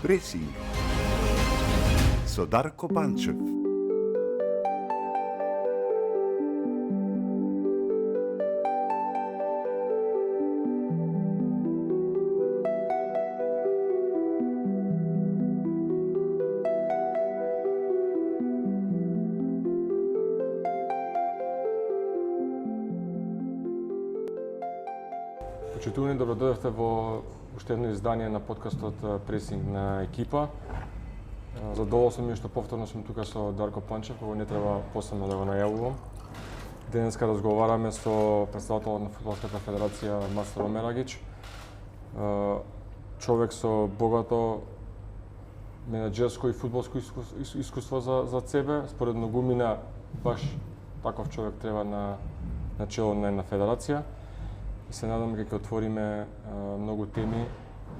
Пресинг со Дарко Панчев. Почитувани, добродојавте во уште едно издание на подкастот Пресинг на екипа. Задоволен ми што повторно сум тука со Дарко Панчев, кој не треба посебно да го најавувам. Денеска разговараме со претседателот на Фудбалската федерација Мастер Омерагич. Човек со богато менаџерско и фудбалско искуство за себе. Според многумина баш таков човек треба на чело на една федерација. И се надам дека ќе отвориме многу теми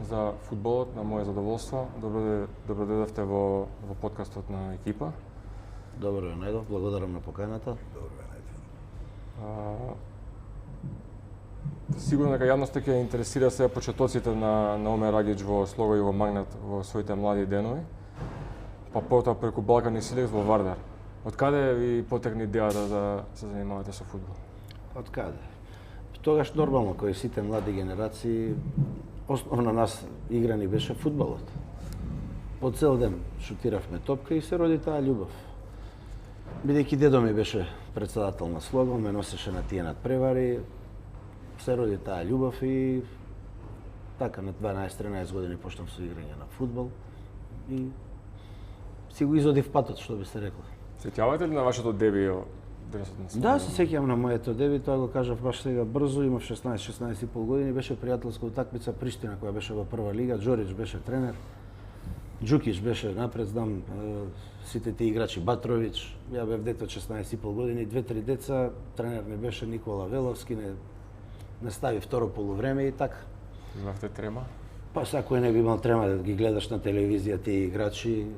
за фудбалот, на моје задоволство. Добродојдовте во подкастот на екипа. Добро ве најдов, благодарам на поканата. Добро ве најдов. Сигурно дека јавноста ќе интересира се почетоците на Омерагич во Слого и во Магнат во своите млади денови, па потоа преку Балкан и Силекс во Вардар. Од каде ви потекна идејата да се занимавате со фудбал? Од каде? Тогаш нормално, кои сите млади генерации, основна нас игра ни беше фудбалот. По цел ден шутиравме топка и се роди таа љубов. Бидејќи дедо ми беше претседател на Слого, ме носеше на тие надпревари, се роди таа љубов и така на 12-13 години почнав со играње на фудбал и си го изодив патот, што би се рекло. Сеќавате ли на вашето дебио? Да, се сеќавам на моето деби, тоа го кажав баш сега брзо, имав 16 и пол години, беше пријателска утакмица Приштина која беше во прва лига, Џорич беше тренер, Џукич беше напред, знам сите тие играчи, Батрович, ја бев дете од 16 и пол години, 2-3 деца, тренер не беше Никола Веловски, не стави второ полувреме и така. Имавте трема? Па секој не би имал трема да ги гледаш на телевизија тие играчи,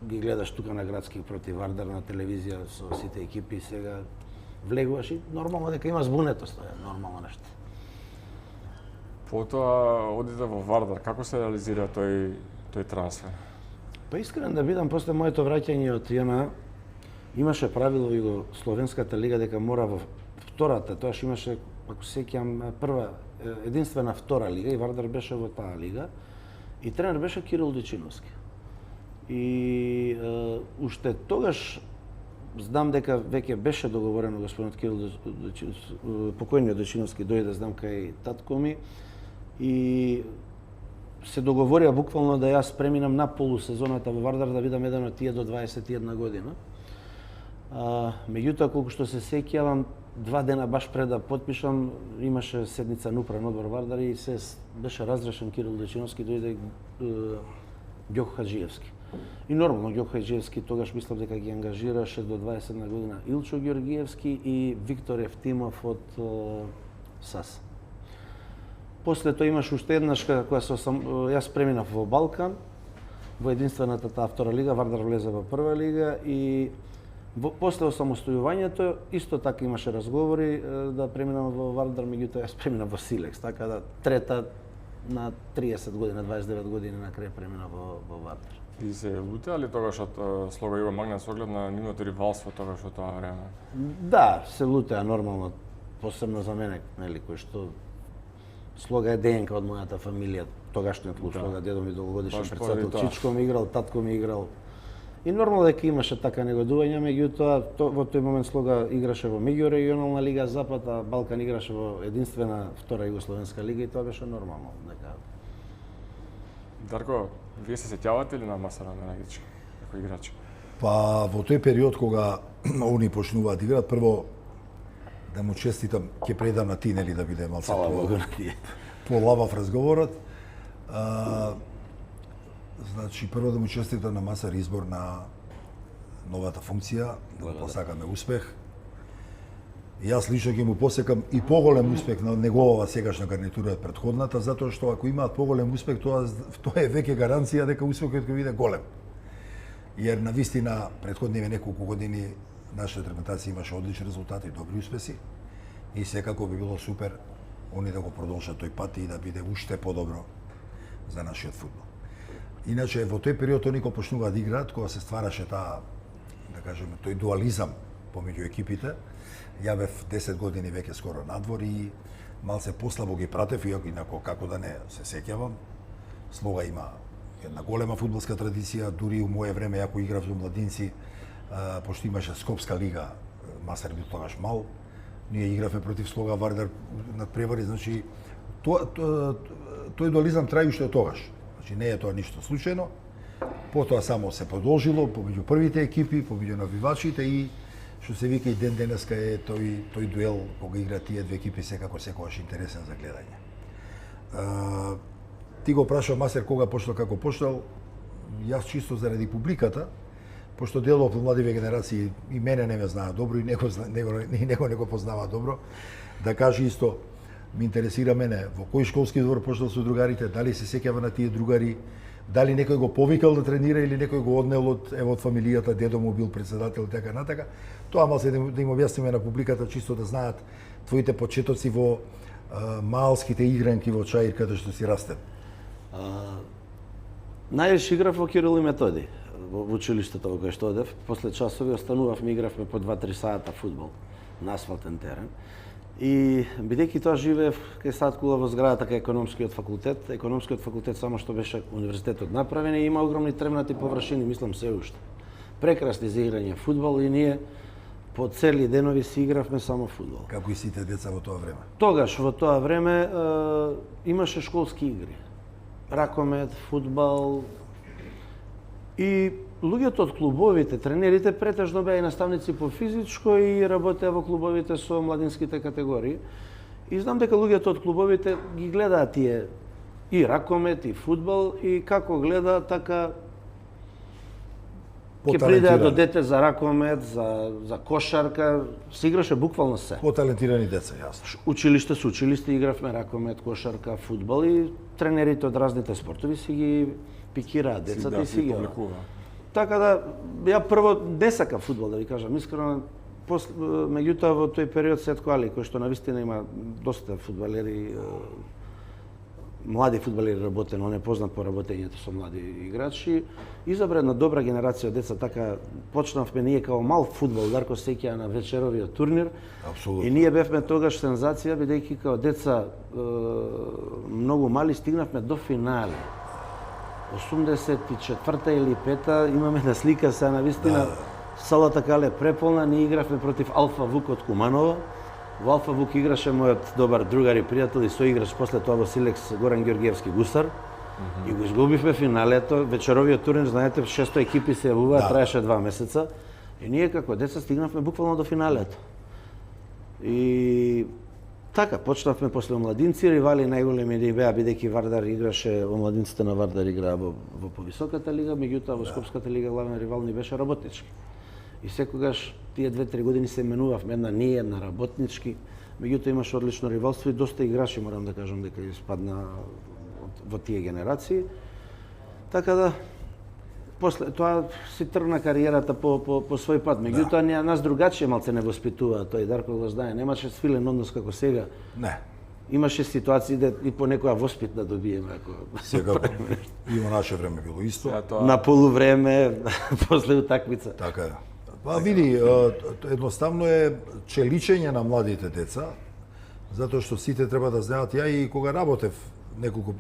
ги гледаш тука на градски против Вардар на телевизија со сите екипи, сега влегуваш и нормално дека има збунетост, тоа е нормално нешто. Потоа одите во Вардар, како се реализира тој трансфер? Па искрен да бидам, после моето враќање од ЈНА, имаше правило во Југословенската лига дека мора во втората, тоаш имаше, ако се сеќам, прва единствена втора лига и Вардар беше во таа лига и тренер беше Кирил Дечиновски. И уште тогаш знам дека веќе беше договорено господинот Кирил покојниот Дечиновски дојде, знам кај татко ми и се договорија буквално да јас преминам на полусезоната во Вардар да бидам еден од тие до 21 година. Меѓутоа, колку што се сеќавам, 2 дена баш пред да потпишам, имаше седница на управен одбор Вардар и се беше разрешен Кирил Дечиновски, дојде Ѓоко Хаџиевски. И нормално Ѓоко Хаџиевски тогаш мислам дека ги ангажираше до 21 година Илчо Ѓоргиевски и Виктор Евтимов од САС. После тоа имаш уште еднаш кога јас преминав во Балкан, во единствената таа втора лига, Вардар влезе во прва лига и после осамостојувањето исто така имаше разговори да преминам во Вардар, меѓутоа јас преминав во Силекс, така да трета на 30 години, 29 години на крај преминав во Вардар. И се лутеа ли тогаш од Слого и Магнат со оглед на нивното ривалство тогаш во тоа време? Да, се лутеа нормално, посебно за мене, нели, кој што Слога е ДНК од мојата фамилија, тогашниот клуб Слога, дедо ми долгогодишен претседател, Чичко ми играл, татко ми играл. И нормално дека имаше така негодување, меѓутоа во тој момент Слога играше во меѓурегионална лига Запад, а Балкан играше во единствена втора југословенска лига и тоа беше нормално дека. Дарко, вие се сеќавате ли на Мастер Омерагич како играч? Па во тој период кога они почнуваат да играат, прво да му честитам, ќе предам на ти, нели, да биде малце полабав разговорот. Значи, прво да му честитам на Масар избор на новата функција, да му посакаме успех. Јас лично ќе му посекам и поголем успех на неговата сегашна гарнитура од претходната, затоа што ако имаат поголем успех, тоа е веќе гаранција дека успехот ќе биде голем. Јер навистина претходниве неколку години нашата репрезентација имаше одлични резултати, добри успеси и секако би било супер они да го продолжат тој пат и да биде уште подобро за нашиот фудбал. Иначе во тој период они кога почнуваат да играат, кога се ствараше таа, да кажеме, тој дуализам помеѓу екипите. Ја бев 10 години веќе скоро надвор и малце послабо ги пратев, инако како да не се сеќавам. Слога има една голема фудбалска традиција, дури у моје време, ако играв за младинци, пошто имаше Скопска лига, Масар бил тогаш мал, ние игравме против Слога Вардар над превари, значи тој дуализам трае уште тогаш. Значи не е тоа ништо случајно. Потоа само се продолжило помеѓу првите екипи, помеѓу навивачите и што се вика и ден денеска е тој дуел кога играат тие две екипи секогаш интересен за гледање. Ти го прашав Масер кога почнал, како почнал. Јас чисто заради публиката, пошто делов од младиве генерации и мене не ме знаат добро и него не го познава добро, да каже исто, ме интересира мене во кој школски двор почнал со другарите, дали се сеќава на тие другари, дали некој го повикал да тренира или некој го однел од фамилијата, дедо му бил председател, така натака. Тоа малце да им објасниме на публиката, чисто да знаат твоите почетоци во малските игранки во Чаир, каде што си растен. Највеќе играв во Кирил и Методи, во училиштето во кое што одев. После часови останувавме, игравме по 2-3 сата фудбал на асфалтен терен. И бидејќи тоа живеев кај Саткула во зградата кај економскиот факултет, само што беше универзитетот направен и има огромни тревнати површини, мислам се уште. Прекрасни за играње фудбал и ние по цели денови си игравме само фудбал. Како и сите деца во тоа време. Тогаш во тоа време имаше школски игри. Ракомет, фудбал и луѓето од клубовите, тренерите претежно беа и наставници по физичко и работеа во клубовите со младинските категории. И знам дека луѓето од клубовите ги гледаат тие и ракомет и фудбал и како гледа така ќе придеа до дете за ракомет, за кошарка, се играше буквално се. Поталентирани деца, јасно. Училиште со училиште игравме ракомет, кошарка, фудбал и тренерите од разните спортови си ги пикираат децата и си ги Така да, ја прво не сакав фудбал, да ви кажам искрено, меѓутоа во тој период Сетко Али, кој што навистина има доста фудбалери, млади фудбалери работен, он е познат по работењето со млади играчи, изабра една добра генерација од деца, така почнавме ние као мал фудбал, Дарко сеќа на вечеровиот турнир. Апсолутно. И ние бевме тогаш сензација, бидејќи као деца многу мали стигнавме до финале. 84-та или 5-та имаме на слика се навистина. Салата кале преполна, ние игравме против Алфа Вук од Куманово. Во Алфа Вук играше мојот добар другар и пријател и соиграч после тоа во Силекс Горан Ѓорѓевски гусар. И го изгубивме финалето, вечеровиот турнир, знаете, 600 екипи се јавуваат, траеше 2 месеца. И ние како деца стигнавме буквално до финалето. И така, почнавме после омладинци, ривали најголеми ни беа, бидејќи Вардар играше, омладинците на Вардар играа во повисоката лига, меѓутоа во Скопската лига главен ривал ни беше Работнички. И секогаш тие 2-3 години се менувавме, една ние, една Работнички, меѓутоа имаше одлично ривалство и доста играчи, морам да кажам дека испадна во тие генерации. Така да, после тоа си тргна кариерата по свој пат. Меѓутоа нас другачие малце не воспитуваа, тој Дарко го знае, немаше свилен однос како сега. Не. Имаше ситуации да и по некоја воспит да добиеме ако Сега и во наше време било исто. на полувреме после утакмица. Така е. Па види, едноставно е челичење на младите деца, затоа што сите треба да знаат. Ја и кога работев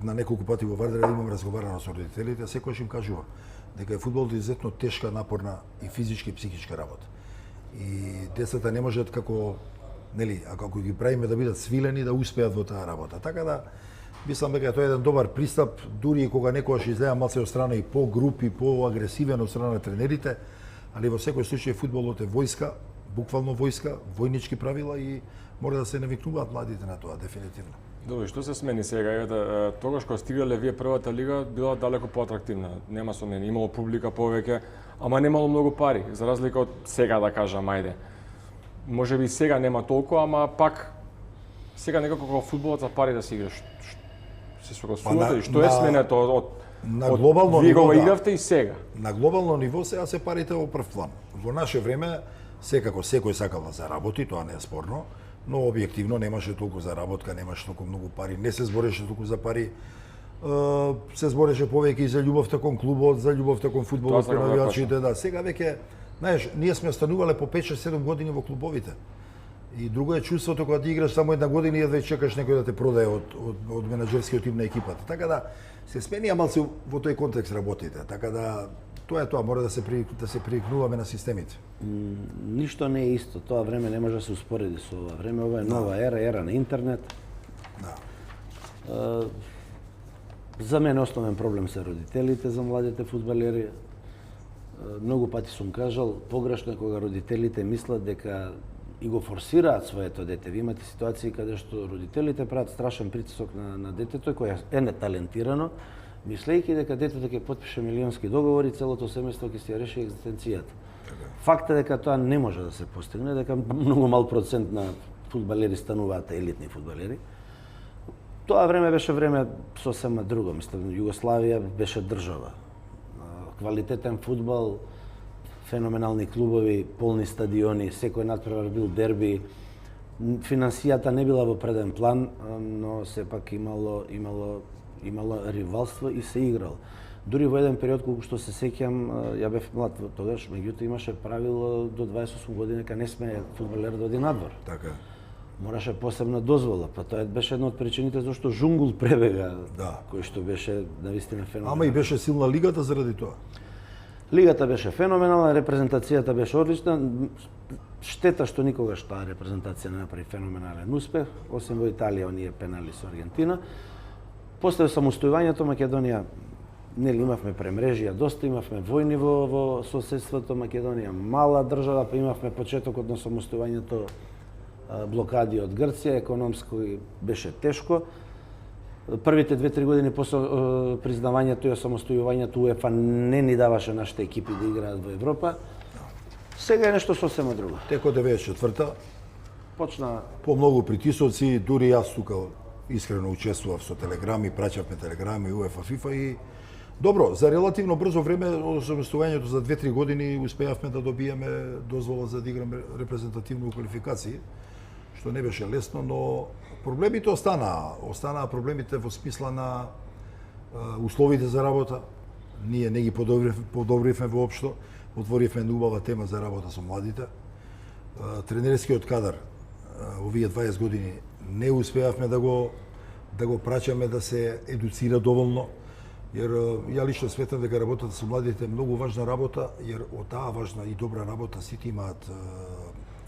на неколку пати во Вардар, имам разговарано со родителите, секојаш им кажува дека е фудбалот изетно тешка, напорна и физичка и психичка работа. И децата не можат како, нели, ако ги правиме да бидат свилени, да успеат во таа работа. Така да, мислам дека тоа е еден добар пристап, дури и кога некогаш излеа малце од страна и по-груп и по-агресивен од страна на тренерите, али во секој случај фудбалот е војска, буквално војска, војнички правила и мора да се навикнуваат младите на тоа, дефинитивно. Добре, што се смени сега? Тогаш кога стигале вие првата лига, била далеко поатрактивна. Нема сомнение, имало публика повеќе, ама немало многу пари, за разлика од сега да кажам, ајде. Може би сега нема толку, ама пак сега некако кога фудбалот за пари да се играш. Се согласувате? Што е сменето од на глобално вие ниво, го игравте и сега? На глобално ниво сега се парите во прв план. Во наше време секако секој сакал да заработи, тоа не е спорно, но објективно немаше толку заработка, немаше толку многу пари, не се збореше толку за пари. се збореше повеќе и за љубовта кон клубот, за љубовта кон фудбалот, Тоа кон сакам да навијачите, да. Сега веќе, знаеш, ние сме останувале по 5-6-7 години во клубовите. И друго е чувството кога ти играш само една година и едва чекаш некој да те продае од менаџерскиот тим на екипата. Така да се сменија малце во тој контекст работите. Така да тоа е тоа, мора да се привикнуваме на системите. Ништо не е исто. Тоа време не може да се успореди со ова време. Ова е нова ера на интернет. Да. За мене основен проблем се родителите за младите фудбалери. Многу пати сум кажал, погрешно е кога родителите мислат дека и го форсираат своето дете. Ви имате ситуации каде што родителите прават страшен притисок на детето кој е неталентирано, мислејќи дека детето ќе потпише милионски договори, целото семејство ќе си ја реши екзистенцијата. Факт е дека тоа не може да се постигне, дека многу мал процент на фудбалери стануваат елитни фудбалери. Тоа време беше време сосема друго, мислам, Југославија беше држава. Квалитетен фудбал, феноменални клубови, полни стадиони, секој надпревар бил дерби. Финансијата не била во преден план, но сепак имало ривалство и се играл. Дури во еден период, колку што се сеќам, ја бев млад тогаш, меѓутоа имаше правило до 28 години дека не сме фудбалер да оди надвор. Така. Мораше посебна дозвола, па тоа беше една од причините зашто Жунгул пребега, кој што беше навистина феноменален. Ама и беше силна лигата заради тоа. Лигата беше феноменална, репрезентацијата беше одлична. Штета што никогаш таа репрезентација не направи феноменален успех, освен во Италија, оние пенали со Аргентина. После самостојувањето Македонија, нели имавме премрежија, доста имавме војни во соседството. Македонија мала држава, па имавме почетокот на самостојувањето, блокади од Грција, економско беше тешко. Првите 2-3 години после признавањето и самостојувањето УЕФА не ни даваше нашите екипи да играат во Европа. Сега е нешто сосема друго. Теко 94-та Почна по многу притисоци, дури јас тука искрено учествував со телеграми, праќавме телеграми УЕФА, ФИФА и добро, за релативно брзо време од самостојувањето за 2-3 години успеавме да добиеме дозвола за да играме репрезентативно квалификации, што не беше лесно, но проблемите останаа. Останаа проблемите во смисла на условите за работа. Ние не ги подобривме воопшто. Отворивме една убава тема за работа со младите. Тренерскиот кадар овие 20 години не успеавме да го праќаме да се едуцира доволно. Jer ја лично сметам дека работата со младите е многу важна работа, jer од таа важна и добра работа сите имаат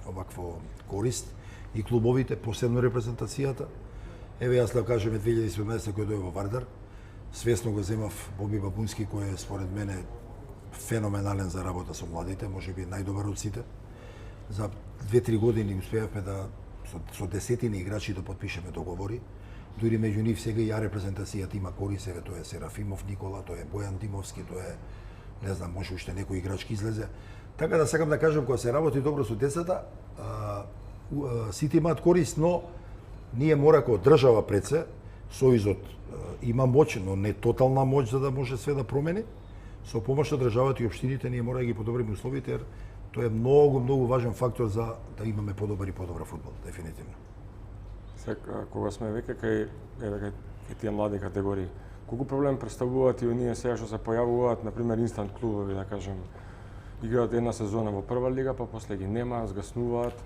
овакво корист и клубовите, посебно репрезентацијата. Еве јас да кажеме 2017 кој дојде во Вардар, свесно го земав Боби Бабунски кој е според мене феноменален за работа со младите, можеби најдобар од сите. За 2-3 години успеавме да со десетини играчи да потпишеме договори. Дури меѓу нив сега и репрезентацијата има корист, сега тоа е Серафимов Никола, тоа е Бојан Димовски, тоа е не знам, може уште некој играчки излезе. Така да сакам да кажам кога се работи добро со децата, сите имаат корист, но ние мора како држава пред се, Сојузот има моќ, но не тотална моќ за да може све да промени. Со помош на државата и општините ние мора да ги подобриме условите, jer тоа е многу важен фактор за да имаме подобар и подобра фудбал, дефинитивно. Сега, кога сме веќе кај тие млади категории, колку проблем представуваат и оние сега што се појавуваат, например, инстант клубови, да кажем, играат една сезона во прва лига, па после ги нема, згаснуваат.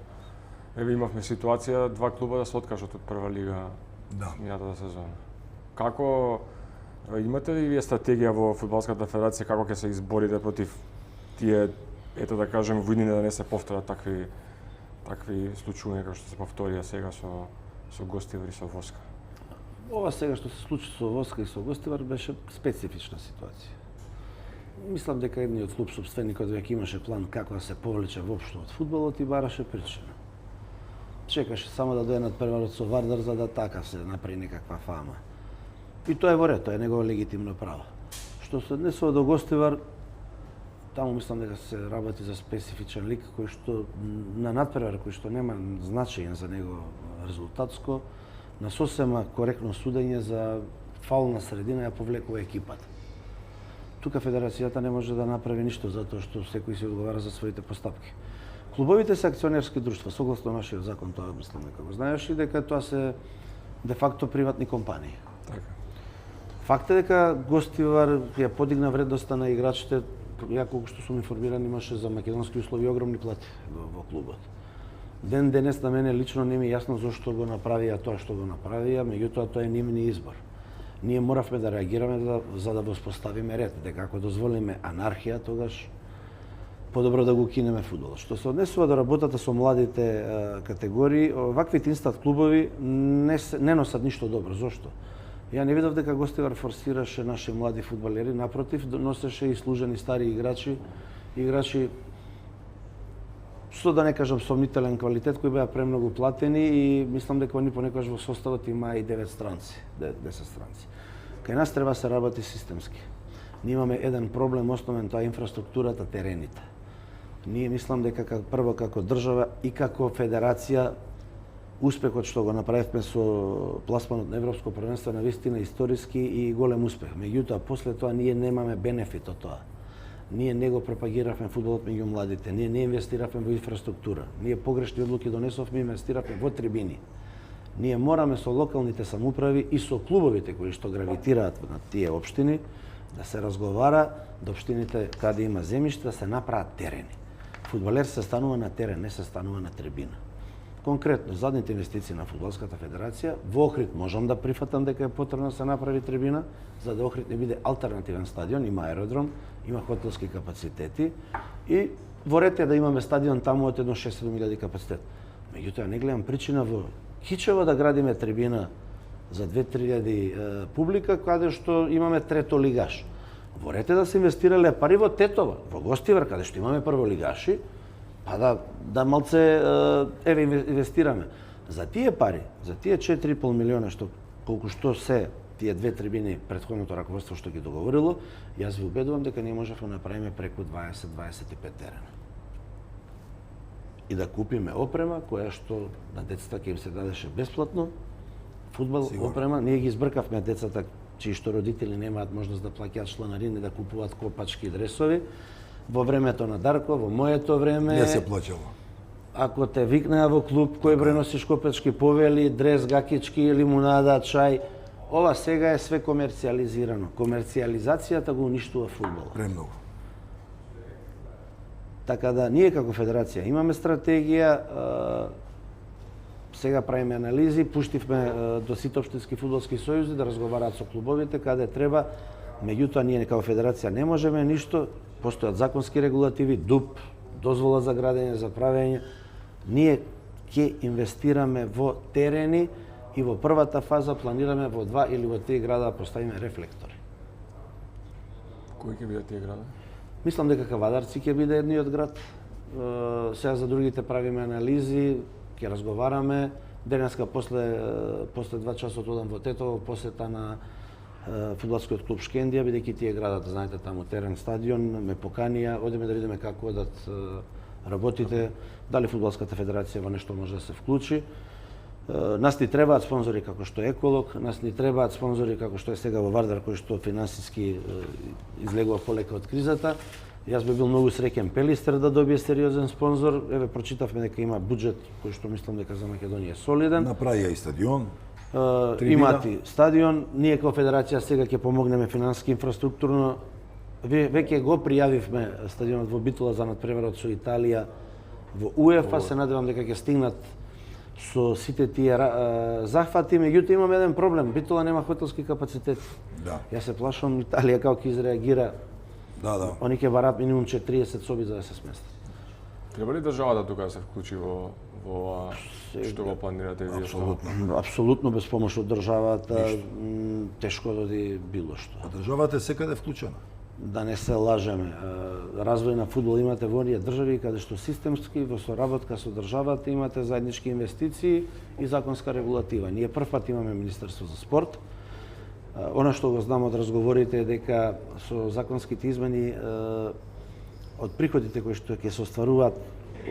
Еве имавме ситуација 2 клуба да се откажат од прва лига минатата сезона. Како имате ли вие стратегија во фудбалската федерација како ќе се изборите против тие, ето да кажем, во иднина да не се повторат такви случаи како што се повторија сега со Гостивар и со Воска? Ова сега што се случи со Воска и со Гостивар беше специфична ситуација. Мислам дека едниот клуб собственикот веќе имаше план како да се повлече воопшто од фудбалот и бараше причина. Чекаше само да дојде надпреварот со Вардар за да така се направи некаква фама. И тоа е во ред, тоа е негово легитимно право. Што се однесува до Гостивар, таму мислам дека се работи за специфичен лик кој што на надпревар кој што нема значење за него резултатско, на сосема коректно судење за фаул на средина ја повлекува екипата. Тука федерацијата не може да направи ништо затоа што секој си одговара за своите постапки. Клубовите се акционерски друштва, согласно нашиот закон, тоа мислам дека го знаеш и дека тоа се де факто приватни компании. Така. Факт е дека Гостивар ја подигна вредноста на играчите. Ја колку што сум информиран, имаше за македонски услови огромни плати во клубот. Ден денес на мене лично не ми е јасно зошто го направија тоа што го направија, меѓутоа тоа е нивни избор. Ние моравме да реагираме за да воспоставиме ред, дека ако дозволиме анархија, тогаш подобро да го кинеме фудбалот. Што се однесува до работата со младите категории, ваквите инстат клубови не носат ништо добро. Зошто? Ја не видов дека Гостивар форсираше наши млади фудбалери, напротив, носеше и служени стари играчи со да не кажам сомнителен квалитет, кои беа премногу платени и мислам дека они понекогаш во составот има и 10 странци. Кај нас треба се работи системски. Ние имаме еден проблем основен, тоа е инфраструктурата, терените. Ние мислам дека прво како држава и како федерација успехот што го направивме со пласманот на Европско првенство на вистина историски и голем успех. Меѓутоа, после тоа ние немаме бенефит од тоа. Ние не го пропагиравме фудбалот меѓу младите, ние не инвестиравме во инфраструктура. Ние погрешни одлуки донесовме, инвестиравме во трибини. Ние мораме со локалните самоуправи и со клубовите кои што гравитираат на тие општини да се разговара, да општините каде има земјиште да се направат терени. Фудбалер се станува на терен, не се станува на трибина. Конкретно, задните инвестиции на Фудбалската федерација, во Охрид можам да прифатам дека е потребно да се направи трибина, за да Охрид не биде алтернативен стадион, има аеродром, има хотелски капацитети и во ред е да имаме стадион таму од едно 6-7 капацитет. Меѓутоа, не гледам причина во Кичево да градиме трибина за 2-3 публика, каде што имаме трето лигаш. Во ред е да се инвестирале пари во Тетово, во Гостивар, каде што имаме прволигаши, па да малце инвестираме. За тие пари, за тие 4,5 милиона колку што се тие 2 трибини претходното раководство што ги договорило, јас ви убедувам дека не можевме да направиме преку 20-25 терена. И да купиме опрема која што на децата ќе им се дадеше бесплатно, фудбал, сигурно. Опрема, ние ги избркавме децата чии што родители немаат можност да плаќаат чланарини, да купуваат копачки дресови. Во времето на Дарко, во моето време... Не се плаќало. Ако те викнеа во клуб, кој број носиш копачки повели, дрес, гакички, лимунада, чај, ова сега е све комерцијализирано. Комерцијализацијата го уништува фудбалот. Премногу. Така да, ние како федерација имаме стратегија, сега правиме анализи, пуштивме до сите општински фудбалски сојузи да разговараат со клубовите каде треба, меѓутоа ние како федерација не можеме ништо, постојат законски регулативи, ДУП, дозвола за градење, за правење. Ние ќе инвестираме во терени и во првата фаза планираме во 2 или во 3 града да поставиме рефлектори. Кои ќе бидат тие гради? Мислам дека Кавадарци ќе биде едниот град. Сега за другите правиме анализи, ќе разговараме. Денеска после 2 часот одам во Тетово, посета на фудбалскиот клуб Шкендија, бидејќи тие градат, знаете, таму терен, стадион, ме поканија, одиме да видиме како одат работите, дали Фудбалската федерација во нешто може да се вклучи. Нас ни требаат спонзори како што е Еколог, нас ни требаат спонзори како што е сега во Вардар, кој што финансиски излегува полека од кризата. Јас би бил многу среќен Пелистер да добие сериозен спонзор. Еве, прочитавме дека има буџет кој што мислам дека за Македонија е солиден. Направија и стадион. Имаат и стадион. Ние како федерација сега ќе помогнеме финансиски инфраструктурно. Веќе го пријавивме стадионот во Битола за надпреварот со Италија во УЕФА. Се надевам дека ќе стигнат со сите тие захвати, меѓутоа имаме еден проблем. Битола нема хотелски капацитет. Да. Јас се плашам Италија како ќе изреагира. Да. Они ќе барат минимум 40 соби за да се сместат. Треба ли државата тука да се вклучи во што го планирате вие? Апсолутно. Апсолутно без помош од државата тешко да оди било што. Државата е секаде вклучена. Да не се лажеме. Развој на фудбал имате во оние држави каде што системски во соработка со државата имате заеднички инвестиции и законска регулатива. Ние прв пат имаме Министерство за спорт. Она што го знам од разговорите е дека со законските измени од приходите кои што ќе се остваруваат,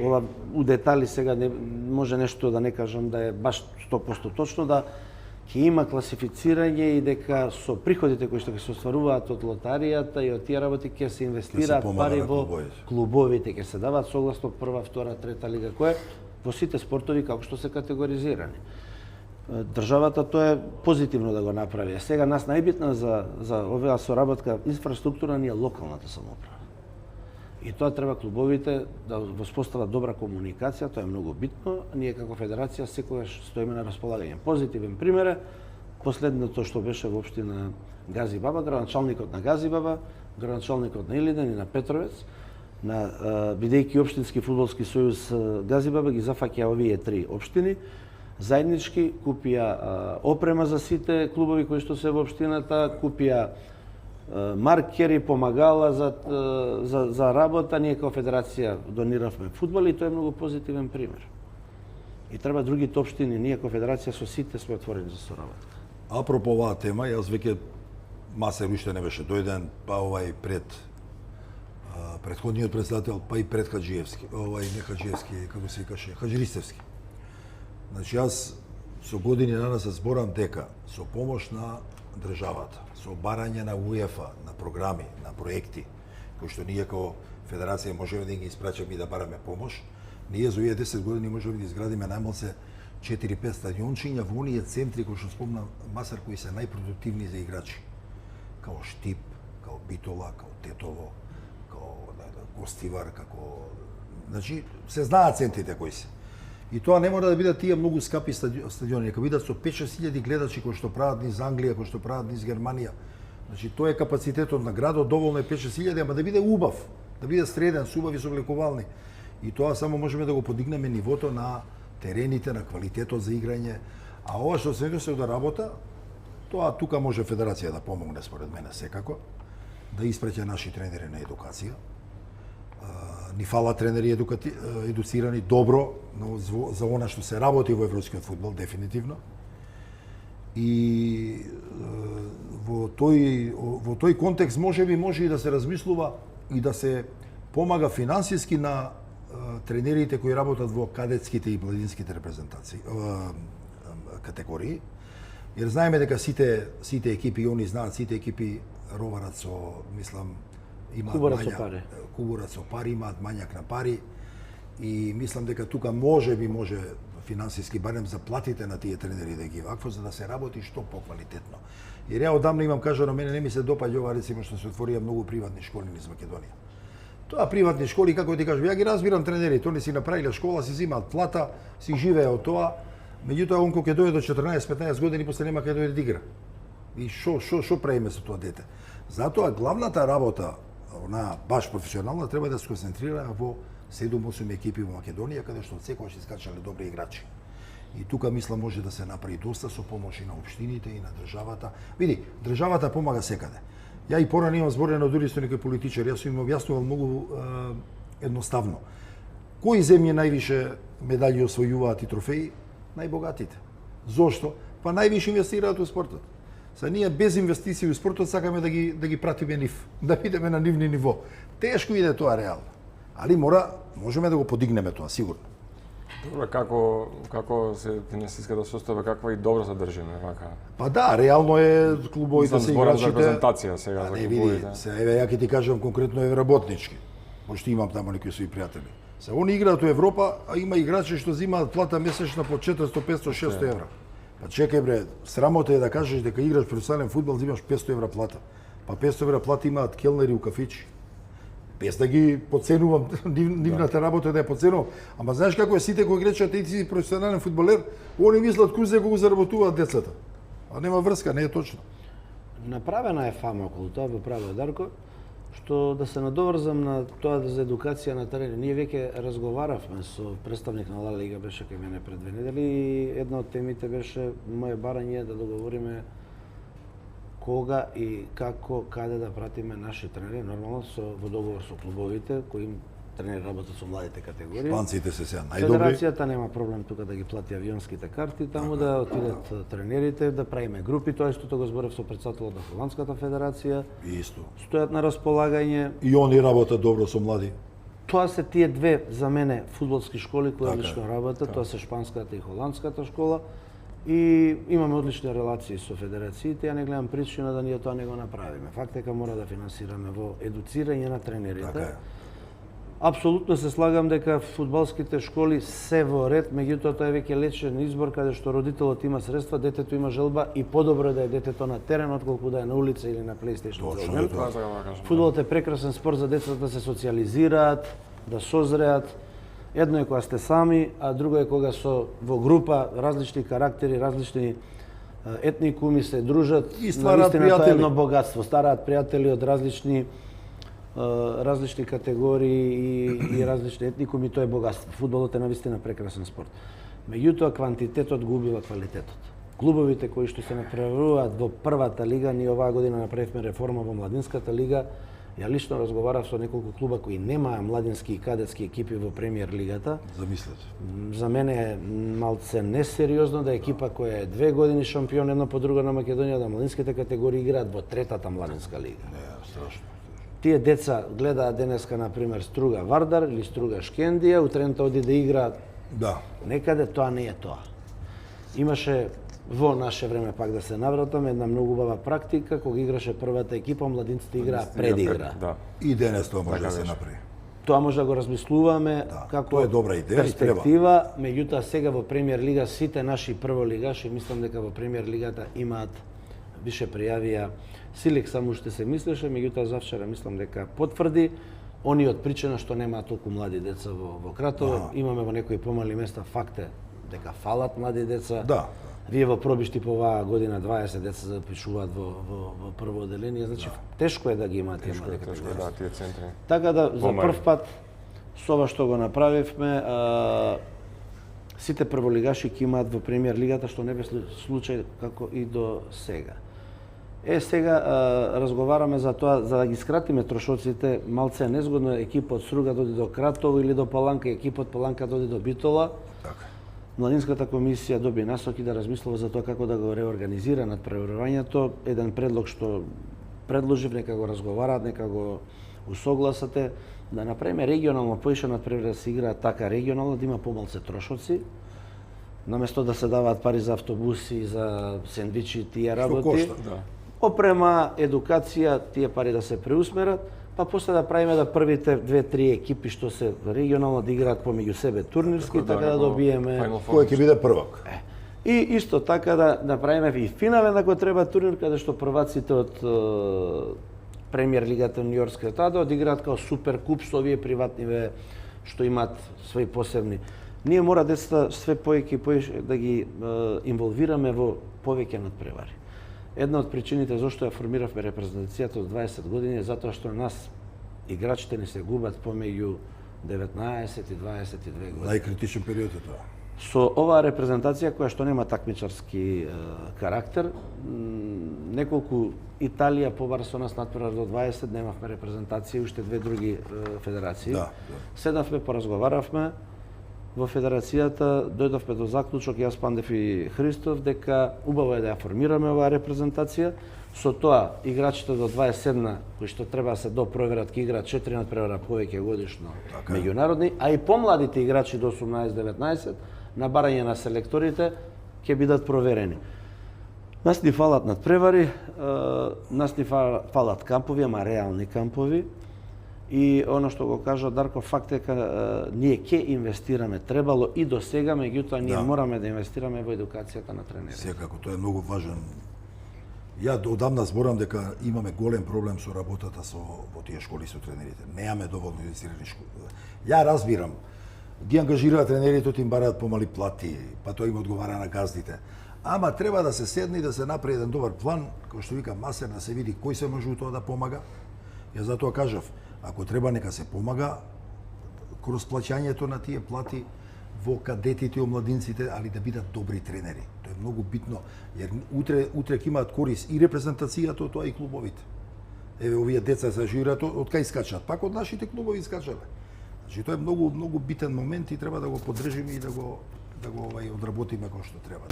ова у детали сега не може нешто да не кажам да е баш 100% точно, да ќе има класифицирање и дека со приходите кои што ќе се остваруваат од лотаријата и од тие работи ќе се инвестираат пари во клубовите, ќе се даваат согласно прва, втора, трета лига, кој во сите спортови како што се категоризирани. државата тоа е позитивно да го направи. А сега нас најбитна за оваа соработка инфраструктура ни е локалната самоуправа. И тоа треба клубовите да воспостават добра комуникација, тоа е многу битно. Ние како федерација секогаш стоиме на располагање. Позитивен пример е последното што беше во општина Гази Баба, градоначалникот на Гази Баба, градоначалникот на Илинден и на Петровец, бидејќи општински фудбалски сојуз Гази Баба ги зафаќа овие три општини, заеднички купија опрема за сите клубови кои што се во општината, купија маркери, помагала за работа. Ние како федерација дониравме фудбал и тоа е многу позитивен пример. И треба другите општини, ние како федерација со сите сме отворени за соработка. Апропо оваа тема, јас веќе Масер уште не беше дојден, па овај предходниот председател, па и пред Хаджиевски, не Хаджиевски, како се викаше, Хаджиристевски. Значи јас со години данас се зборам дека со помош на државата, со барање на УЕФА, на програми, на проекти, кои што ние како федерација можеме да ги испраќаме и да бараме помош, ние за овие 10 години можеме да изградиме најмалце 4-5 стадиончиња во оние центри кои што спомна Масар, кои се најпродуктивни за играчи. Као Штип, као Битола, као Тетово, као Гостивар, како... Значи, се знаат центрите кои се. И тоа не мора да бидат тие многу скапи стадиони, нека бидат со 5-6 илјади гледачи кои што прават низ Англија, кои што прават низ Германија. Значи, тоа е капацитетот на градот, доволно е 5-6 илјади, ама да биде убав, да биде среден, со убави сооблекувални. И тоа само можеме да го подигнеме нивото на терените, на квалитетот за играње. А ова што се односи до работа, тоа тука може федерација да помогне според мене секако, да испраќа наши тренери на едукација. Ни фала тренери едуцирани добро за она што се работи во европскиот фудбал, дефинитивно. И во тој контекст може и да се размислува и да се помага финансиски на тренерите кои работат во кадетските и младинските репрезентации, категории. Jer знаеме дека сите екипи, они знаат, сите екипи роварат со, мислам, имаат кубурат со пари, имаат мањак на пари и мислам дека тука може финансиски барем за платите на тие тренери да ги вакво за да се работи што поквалитетно. Jer ја одамна имам кажано, мене не ми се допаѓа ова рецимо што се отворија многу приватни школи низ Македонија. Тоа приватни школи, како ти кажам, ја ги разбирам тренерите, они си направиле школа, си зимаат плата, си живеа од тоа. Меѓутоа, он кога ќе дојде до 14-15 години, после нема кај дојде да игра. И шо правиме со тоа дете? Затоа главната работа, она баш професионална, треба да се концентрира во 7-8 екипи во Македонија, каде што секогаш искачале добри играчи. И тука мислам може да се направи доста со помош и на општините и на државата. Види, државата помага секаде. Ја и порано имам зборено дури со некои политичари, јас им објаснувал многу едноставно. Кои земји највише медали освојуваат и трофеи? Најбогатите. Зошто? Па највише инвестираат во спортот. Са ние без инвестиции во спортот сакаме да ги пратиме нив, да бидеме на нивни ниво. Тешко иде тоа реално. Али можеме да го подигнеме тоа сигурно. Добро, како се финансиската состава, каква и добро се држиме, вака. Па да, реално е клубовите се играчите. За презентација сега за клубовите. Еве ја ќе ти кажам конкретно работнички. Пошто имам таму некои своји пријатели. Се они играат во Европа, а има играчи што земаат плата месечна по 400, 500, 600 евра. Па чекај бре, срамота е да кажеш дека играш професионален фудбал, земаш 500 евра плата. Па 500 евра плата имаат келнери у кафичи. Без да ги подценувам нивната работа да ја подценувам. Ама знаеш како е сите кои речат ти си професионален фудбалер, они мислат кој за го заработуваат децата. А нема врска, не е точно. Направена е фама околу тоа, во право Дарко, што да се надоврзам на тоа за едукација на терен. Ние веќе разговаравме со представник на Ла Лига, беше кај мене пред 2 недели и една од темите беше моје барање да договориме кога и како, каде да пратиме наши тренери, нормално во договор со клубовите кои тренери работат со младите категории. Шпанците се сега најдобри. Федерацијата нема проблем тука да ги плати авионските карти, таму да отидат тренерите, да правиме групи, тоа истото го зборев со председателот на Холандската федерација. Исто. Стојат на располагање. И они работат добро со млади. Тоа се тие две за мене фудбалски школи кои одлично работат, тоа се шпанската и холандската школа. И имаме одлични релации со федерациите, ја не гледам причина да ние тоа не го направиме. Факт е дека мора да финансираме во едуцирање на тренерите. Апсолутно се слагам дека фудбалските школи се во ред, меѓутоа тоа е веќе лечен избор каде што родителот има средства, детето има желба и подобро е да е детето на терен отколку да е на улица или на PlayStation. Точно е тоа. Фудбалот е прекрасен спорт за децата да се социализираат, да созреат. Едно е кога сте сами, а друго е кога со во група различни карактери, различни етникуми се дружат И ствараат Навистина, тоа е пријатели. едно богатство. Стараат пријатели од различни категории и различни етникуми, тоа е богатство. Фудбалот е навистина прекрасен спорт. Меѓутоа, квантитетот го убива квалитетот. Клубовите кои што се направуваат во првата лига, ние оваа година направивме реформа во младинската лига. Ја лично разговарав со неколку клуба кои немаа младински и кадетски екипи во премиер лигата. Замислете. За мене е малце несериозно да екипа која е 2 години шампион едно по друго на Македонија, да младинските категории играат во третата младинска лига. Не, страшно. Тие деца гледаат денеска, например, Струга Вардар или Струга Шкендија, утрента оди да играат Да. некаде, тоа не е тоа. Имаше во наше време, пак да се навратам, една многу убава практика, кога играше првата екипа, младинците играа предигра. Да. И денес тоа може Така да се беше. направи. Тоа може да го размислуваме Да, како тоа е добра идеја и треба. перспектива, меѓутоа сега во премиер лига сите наши прволигаши, мислам дека во премиер лигата имаат више пријавија. Силик само уште се мислеше, меѓутоа завчера мислам дека потврди они од причина што немаат толку млади деца во Кратово. Имаме во некои помали места, факт е дека фалат млади деца. Да. Вие во Пробишти по оваа година 20 деца запишуваат во прво оделение, значи тешко е да ги имате Тешко е, тешко е, да, тие центри. Така да за Помали. прв пат со ова што го направивме, сите прволигаши ќе имаат во премиер лигата, што не бе случај како и до сега. Сега разговараме за тоа, за да ги скратиме трошоците, малце е незгодно екипот Струга доди до Кратово или до Паланка, екипот Паланка доди до Битола. Така. Младинската комисија доби насоки да размислува за тоа како да го реорганизира надпреварувањето. Еден предлог што предложив, нека го разговараат, нека го усогласате, да направиме регионално поише надпревара да се игра така регионално, да има помалце трошоци. Наместо да се даваат пари за автобуси, за сендвичи, тие работи. кошта. Да. Опрема, едукација, тие пари да се преусмерат, па после да правиме да првите 2-3 екипи што се регионално да играат помеѓу себе турнирски, така да добиеме. Final Four. Кој ќе биде првак? И исто така да направиме и финален ако треба турнир каде што прваците од премиер лигата Њујоркска таа да одиграат као супер куп со овие приватниве што имаат свои посебни. Ние мора децата све повеќе и повеќе да ги инволвираме во повеќе надпревари. Една од причините зашто ја формиравме репрезентацијата од 20 години е затоа што нас играчите ни се губат помеѓу 19 и 22 години. Најкритичен период е тоа. Со оваа репрезентација која што нема такмичарски карактер, неколку Италија побар со нас надпревар до 20, немавме репрезентација, уште две други федерации. Да, Седнавме, поразговаравме во федерацијата, дојдовме до заклучок, јас, Пандев и Христов, дека убаво е да ја формираме оваа репрезентација. Со тоа, играчите до 27 кои што треба да се допроверат, ќе играат 4 надпревара повеќе годишно меѓународни, а и помладите играчи до 18-19 на барање на селекторите ќе бидат проверени. Нас ни фалат надпревари, нас ни фалат кампови, ама реални кампови. И оно што го кажа Дарко, факт е дека ние ќе инвестираме, требало и до сега, меѓутоа ние мораме да инвестираме во едукацијата на тренерите. Секако, тоа е многу важен. Ја одамна зборам дека имаме голем проблем со работата во тие школи со тренерите. Немаме доволно инвестирани школи. Ја разбирам, ги ангажираат тренерите, им бараат помали плати, па тоа им одговара на газдите. Ама треба да се седне и да се направи еден добар план, кој што вика Масер, да се види кој се може тоа да помага. Ја затоа кажав, ако треба нека се помага кроз плаќањето на тие плати во кадетите и омладинците, али да бидат добри тренери. Тоа е многу битно, jer утре ќе имаат корис и репрезентацијата од тоа и клубовите. Еве овие деца се жуират од кај скачат, пак од нашите клубови скачале. Значи тоа е многу битен момент и треба да го поддржиме и да го одработиме како што треба.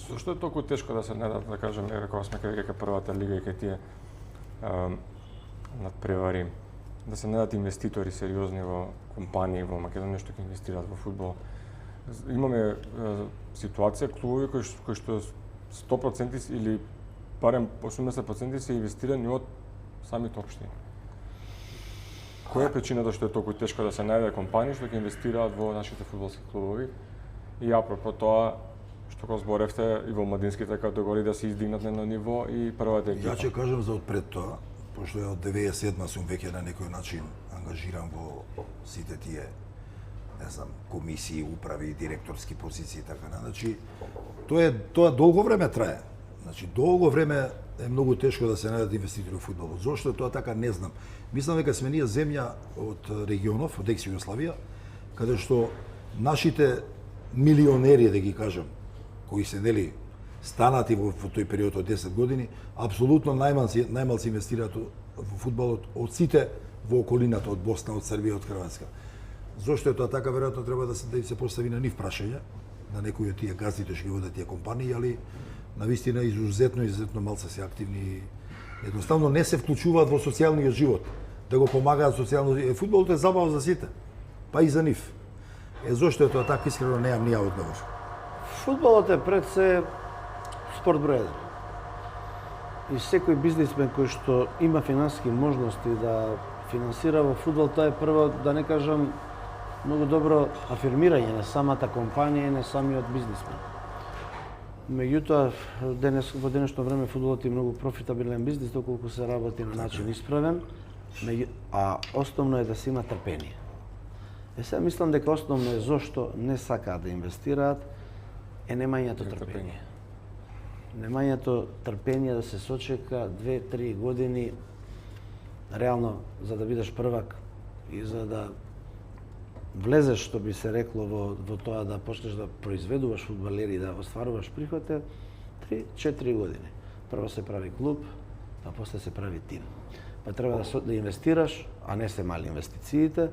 Зошто е толку тешко да се надат, да кажеме, кога сме кај првата лига и кај тие надпревари, да се надат инвеститори сериозни во компании во Македонија што ќе инвестираат во фудбал. Имаме ситуација клубови кои што 100% или барем 80% се инвестирани од самите општини. Која е причината што е толку тешко да се најде компании што ќе инвестираат во нашите фудбалски клубови? И апропо тоа што го зборевте и во младинските категории да се издигнат на едно ниво и првата екипа. Ја ќе кажам за отпред тоа, пошто ја од 97 сум веќе на некој начин ангажиран во сите тие, не знам, комисии, управи, директорски позиции и така на. Значи, тоа долго време трае. Значи, долго време е многу тешко да се најдат инвеститори во фудбалот. Зошто е тоа така, не знам. Мислам дека сме ние земја од регионов, од екс Југославија, каде што нашите милионери, да ги кажам, кои се нели станати во тој период од 10 години, апсолутно најмалци инвестираат во фудбалот од сите во околината, од Босна, од Србија, од Хрватска. Зошто е тоа така, веројатно треба да се постави на нив прашање, на некои од тие газдите што ги водат тие компании, али навистина изузетно малце се активни. Едноставно не се вклучуваат во социјалниот живот, да го помагаат социјално. Фудбалот е забава за сите, па и за нив. Зошто е тоа така, искрено немам ни одговор. Фудбалот е пред се спорт број 1. И секој бизнисмен кој што има финансиски можности да финансира во фудбал, тоа е прво, да не кажам, многу добро афирмирање на самата компанија и на самиот бизнисмен. Меѓутоа, во денешно време фудбалот е многу профитабилен бизнис, доколку се работи на начин исправен, а основно е да се има трпение. Сега мислам дека основно е зошто не сакаат да инвестираат е немањето трпение. Немањето трпение да се сочека 2-3 години реално за да бидеш првак и за да влезеш, што би се рекло, во тоа да почнеш да произведуваш фудбалери и да остваруваш приход е 3-4 години. Прво се прави клуб, па после се прави тим. Па треба да инвестираш, а не се мали инвестициите,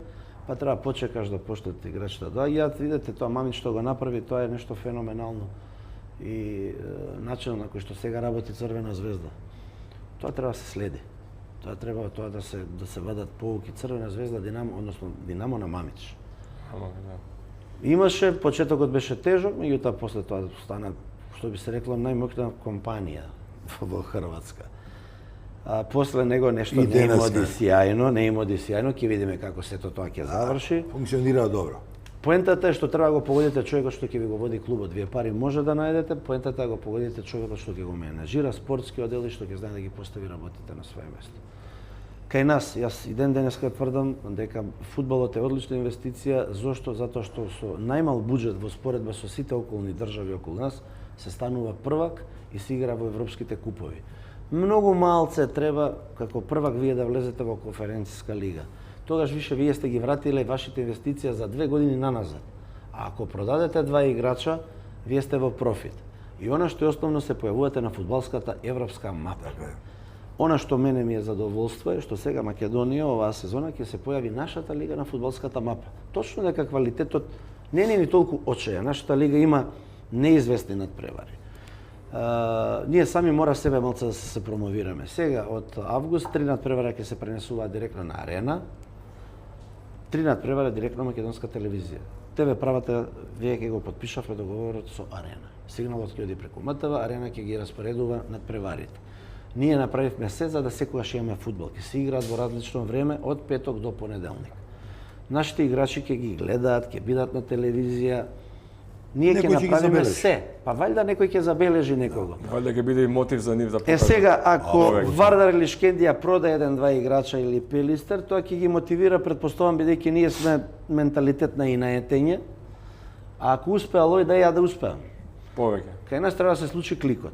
па треба почекаш да почнат играчи да доаѓаат. Видете, тоа Мамич што го направи, тоа е нешто феноменално. И начинот на кој што сега работи Црвена звезда. Тоа треба да се следи. Тоа треба да се вадат поуки. Црвена звезда, Динамо на Мамич. Имаше, почетокот беше тежок, меѓутоа после тоа стана, што би се рекло, најмокна компанија во Хрватска. После него нешто не им оди сјајно, ќе видиме како сето тоа ќе заврши. Функционира добро. Поентата е што треба да го погодите човекот што ќе ви го води клубот. Вие пари може да најдете, поентата е да го погодите човекот што ќе го менеджира спортски оддел и што ќе знае да ги постави работите на своје место. Кај нас, јас и денеска тврдам дека фудбалот е одлична инвестиција. Зошто? Затоа што со најмал буџет во споредба со сите околни држави околу нас се станува првак и се игра во европските купови. Многу малце треба како првак вие да влезете во конференцијска лига. Тогаш више вие сте ги вратиле вашите инвестиција за 2 години наназад. А ако продадете 2 играча, вие сте во профит. И она што е основно се појавувате на фудбалската европска мапа. Она што мене ми е задоволство е што сега Македонија оваа сезона ќе се појави нашата лига на фудбалската мапа. Точно дека квалитетот не е ни толку очеја. Нашата лига има неизвестни надпревари. Ние сами мора себе малце да се промовираме. Сега од август 3 надпревара ќе се пренесуваат директно на Арена. 3 надпревара директно на македонска телевизија. ТВ правата вие ќе го потпишавме договорот со Арена. Сигналот ќе оди преку МТВ, Арена ќе ги распоредува надпреварите. Ние направивме се за да секогаш имаме фудбал. Ќе се играат во различно време од петок до понеделник. Нашите играчи ќе ги гледаат, ќе бидат на телевизија. Ние ќе направиме се. Па валјда некој ќе забележи некого. Валјда ќе биде и мотив за нив за покажа. Сега, ако Вардар или Шкендија прода 1-2 играча или Пелистер, тоа ќе ги мотивира, предпоставам, бидејќи ние сме менталитет на инаетење. А ако успеа Лој, да ја да успеам. Повеќе. Кај нас треба да се случи кликот.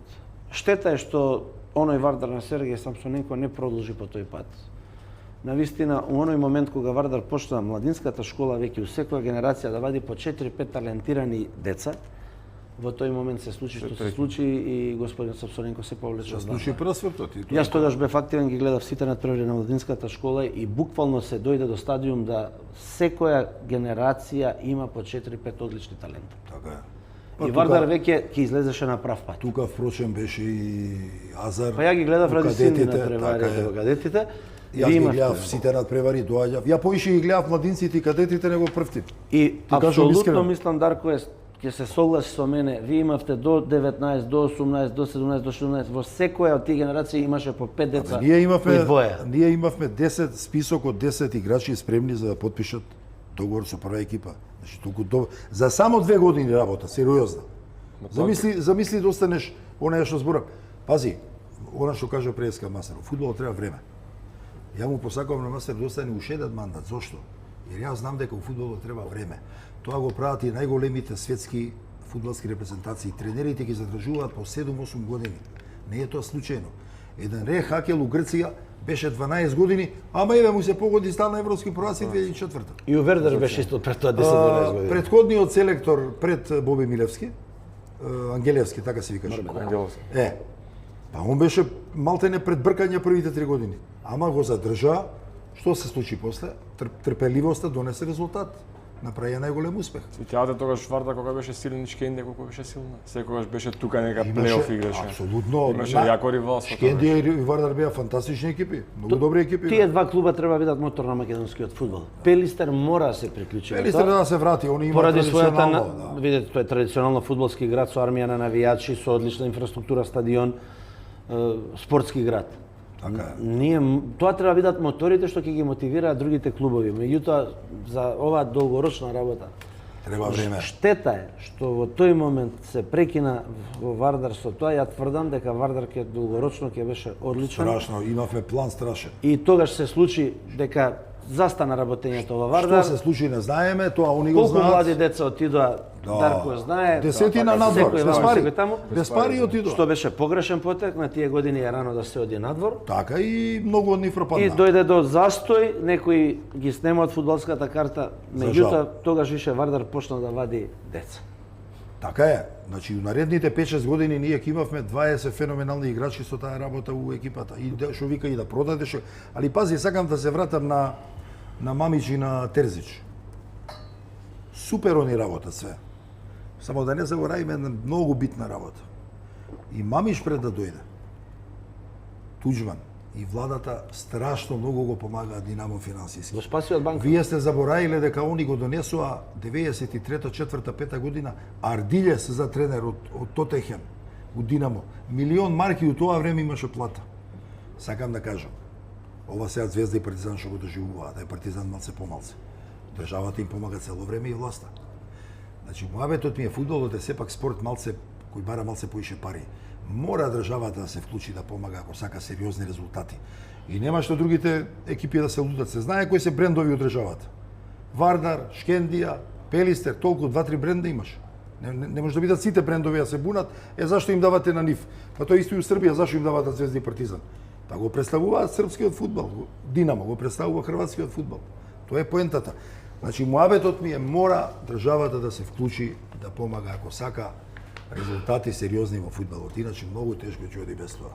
Штета е што оној Вардар на Сергеј Самсоненко не продолжи по тој пат. Навистина, у оној момент кога Вардар почна младинската школа, веќе у секоја генерација да вади по 4-5 талентирани деца, во тој момент се случи што се случи и господин Самсоненко се повлече од Случи просвртот. Јас тогаш бев активен, ги гледав сите надпревари на младинската школа и буквално се дојде до стадиум да секоја генерација има по 4-5 одлични таленти. Така е. И Вардар веќе ќе излезеше на прав пат. Тука впрочем беше и Азар. Па ја ги гледав ради сите надпреварите во кадетите. Јас ги гледав сите надпревари, доаѓав. Ја поише ги гледав младинците и кадетите него прв тип. И апсолутно мислам, Дарко, ќе се согласи со мене, вие имавте до 19, до 18, до 17, до 16, во секоја од тие генерации имаше по 5 деца кои двоја. Ние имавме 10 список од 10 играчи спремни за да потпишат договор со прва екипа. Значи толку за само 2 години работа, сериозна. Замисли да останеш онаа што зборам. Пази, она што кажа преска Масер, фудбалот треба време. Ја му посакувам на Масер да остане уште еден мандат. Зошто? Jer ја знам дека во фудбалот треба време. Тоа го прават и најголемите светски фудбалски репрезентации. Тренерите ги задржуваат по 7-8 години. Не е тоа случајно. Еден Ре Хакел у Грција беше 12 години, ама еве му се погоди стана европски прваци 2004. И у Вердер беше исто пред тоа 10-12 години. Претходниот селектор пред Боби Милевски, Ангелевски, така се викаше. Ангеловски. Па он беше малтене пред бркање првите 3 години. Ама го задржа. Што се случи после? Трпеливоста донесе резултат. Направи најголем успех. Сеќавате тогаш Вардар кога беше силен и Шкендија колку беше силна? Секогаш беше тука нека плейоф играше. Апсолутно. Имаше јако ривалство. Шкендија и Вардар беа фантастични екипи, многу добри екипи. Тие два клуба треба да бидат мотор на македонскиот фудбал. Пелистер мора да се приклучи. Пелистер да се врати, они има поради својата, традиционално. видите, тоа е традиционално фудбалски град со армија на навијачи, со одлична инфраструктура, стадион, спортски град. Така е. Тоа треба да бидат моторите што ќе ги мотивираат другите клубови. Меѓутоа, за оваа долгорочна работа Треба време. Штета е што во тој момент се прекина во Вардар со тоа. Ја тврдам дека Вардар ќе долгорочно ќе беше одличен. Страшно, имавме план страшен. И тогаш се случи дека застана работењето во Вардар. Што се случи не знаеме, тоа они го Колку знаат. млади деца отидоа, Дарко знае. Десетина надвор, секој без вам, пари. секој таму. Без пари отидоа. Што беше погрешен потек, на тие години е рано да се оди надвор. Така и многу од нив И пропадна. дојде до застој, некои ги снема од фудбалската карта, меѓутоа тогаш више Вардар почна да вади деца. Така е. Значи, у наредните 5-6 години ние ќе имавме 20 феноменални играчи со таа работа у екипата. И што вика и да продадеш. Али пази, сакам да се вратам на Мамич и на Терзич. Супер они работа све. Само да не заборавиме една многу битна работа. И Мамиш пред да дојде, Туџман и владата страшно многу го помагаат Динамо финансиски. Го спаси од банка. Вие сте заборавиле дека они го донесоа 93-та, 4-та, 5-та година Ардилес за тренер од Тотехен, од Динамо. 1.000.000 марки у тоа време имаше плата. Сакам да кажам, ова сега Звезда и Партизан што го доживуваат, да е Партизан малце помалце. Државата им помага цело време и власта. Значи, муабетот ми е фудбалот е сепак спорт малце кој бара малце поише пари. Мора државата да се вклучи да помага ако сака сериозни резултати. И нема што другите екипи да се лутат. Се знае кои се брендови од државата. Вардар, Шкендија, Пелистер, толку 2-3 бренда имаш. Не може да бидат сите брендови да се бунат, зашто им давате на нив? Па тоа исто и у Србија, зашто им давате Звезда и Партизан? Па го представуваат српскиот фудбал, Динамо го представува хрватскиот фудбал. Тоа е поентата. Значи, муабетот ми е мора државата да се вклучи, да помага ако сака резултати сериозни во фудбалот. Иначе многу тешко ќе оди без тоа.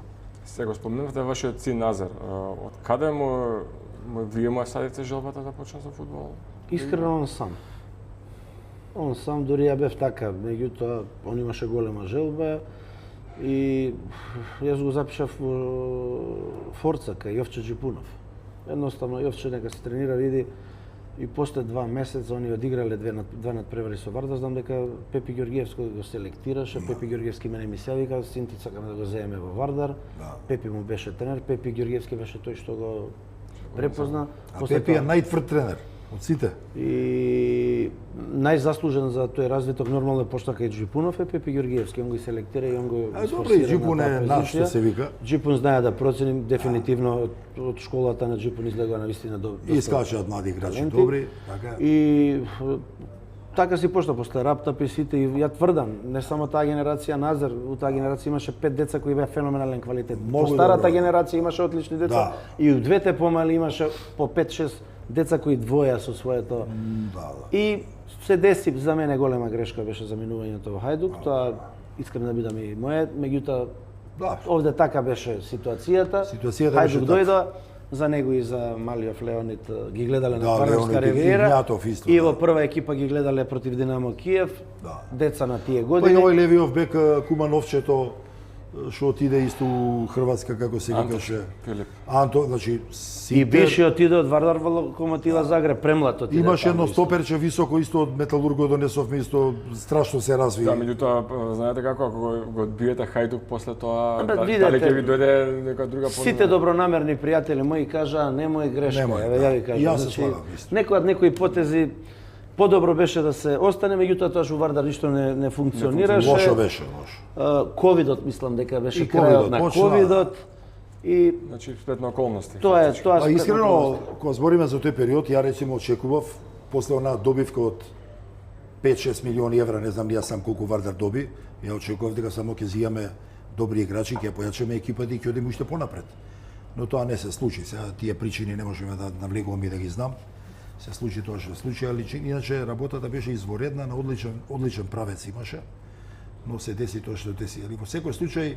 Сега спомнавте вашиот син Назар. Од каде вие му садите желбата да почне со фудбал? Искрено он сам. Он сам, дури ја бев така, меѓутоа он имаше голема желба и јас го запишав во Форца кај Јовче Джипунов. Едноставно Јовче нека се тренира, види. И после 2 месеца они одиграле два надпревари со Вардар. Знам дека Пепи Ѓорѓиевски го селектираше. Пепи Ѓорѓиевски мене ми се јави, вика, син ти сакаме да го земеме во Вардар. Пепи му беше тренер. Пепи Ѓорѓиевски беше тој што го препозна. А Пепи е најтврд тренер од сите. И најзаслужен за тој развиток нормално почна кај Джипунов е Пепи Ѓорѓиевски. Он го селектира и он го добре, Джипун е наш, што се вика. Джипун знае да процени дефинитивно од школата на Джипун излегува на вистина до Искачаат млади играчи добри, така. И така си почна после Раптап и сите. И ја тврдам, не само таа генерација Назар, у таа генерација имаше 5 деца кои беа феноменален квалитет. По старата генерација имаше одлични деца и у двете помали имаше по 5-6 деца кои двоја со своето. И се деси за мене голема грешка беше заминувањето во Хајдук, тоа искрено да бидам и моје, меѓутоа овде така беше ситуацијата. Хајдук дојде, за него и за Малиов Леонид ги гледале на Вардарска ривиера и во прва екипа ги гледале против Динамо Киев, деца на тие години. Па и овој левиот бек Кумановчето што отиде исто у Хрватска, како се викаше. Филип. Анто, значи, И сите... беше отиде од Вардар во Локомотива Загреб, премлад отиде. Имаше таму едно исто. стоперче високо исто од Металурго донесовме исто страшно се разви. Да, меѓутоа, знаете како, ако го одбиете Хајдук после тоа, Абе, дали видете, ќе ви дојде нека друга Сите добронамерни пријатели мои кажаа немој грешка. Немој, Еве да. ја ви кажам. Јас се слагам, исто. некои потези подобро беше да се остане, меѓутоа тоа што Вардар ништо не функционираше. Лошо беше, лошо. Ковидот мислам дека беше И крајот ковидот, на почна. ковидот и Значи, спретна околности. тоа е тоа. А искрено, кога збориме за тој период, ја речемо очекував после онаа добивка од 5-6 милиони евра, не знам ни јас сам колку Вардар доби, ја очекував дека само ќе зијаме добри играчи, ќе појачаме екипата и ќе одиме уште понапред. Но тоа не се случи. Сега тие причини не можеме да навлегуваме и да ги знам. Се случи тоа што се случи, али иначе работата беше изворедна, на одличен правец имаше, но се деси тоа што деси. Али во секој случај,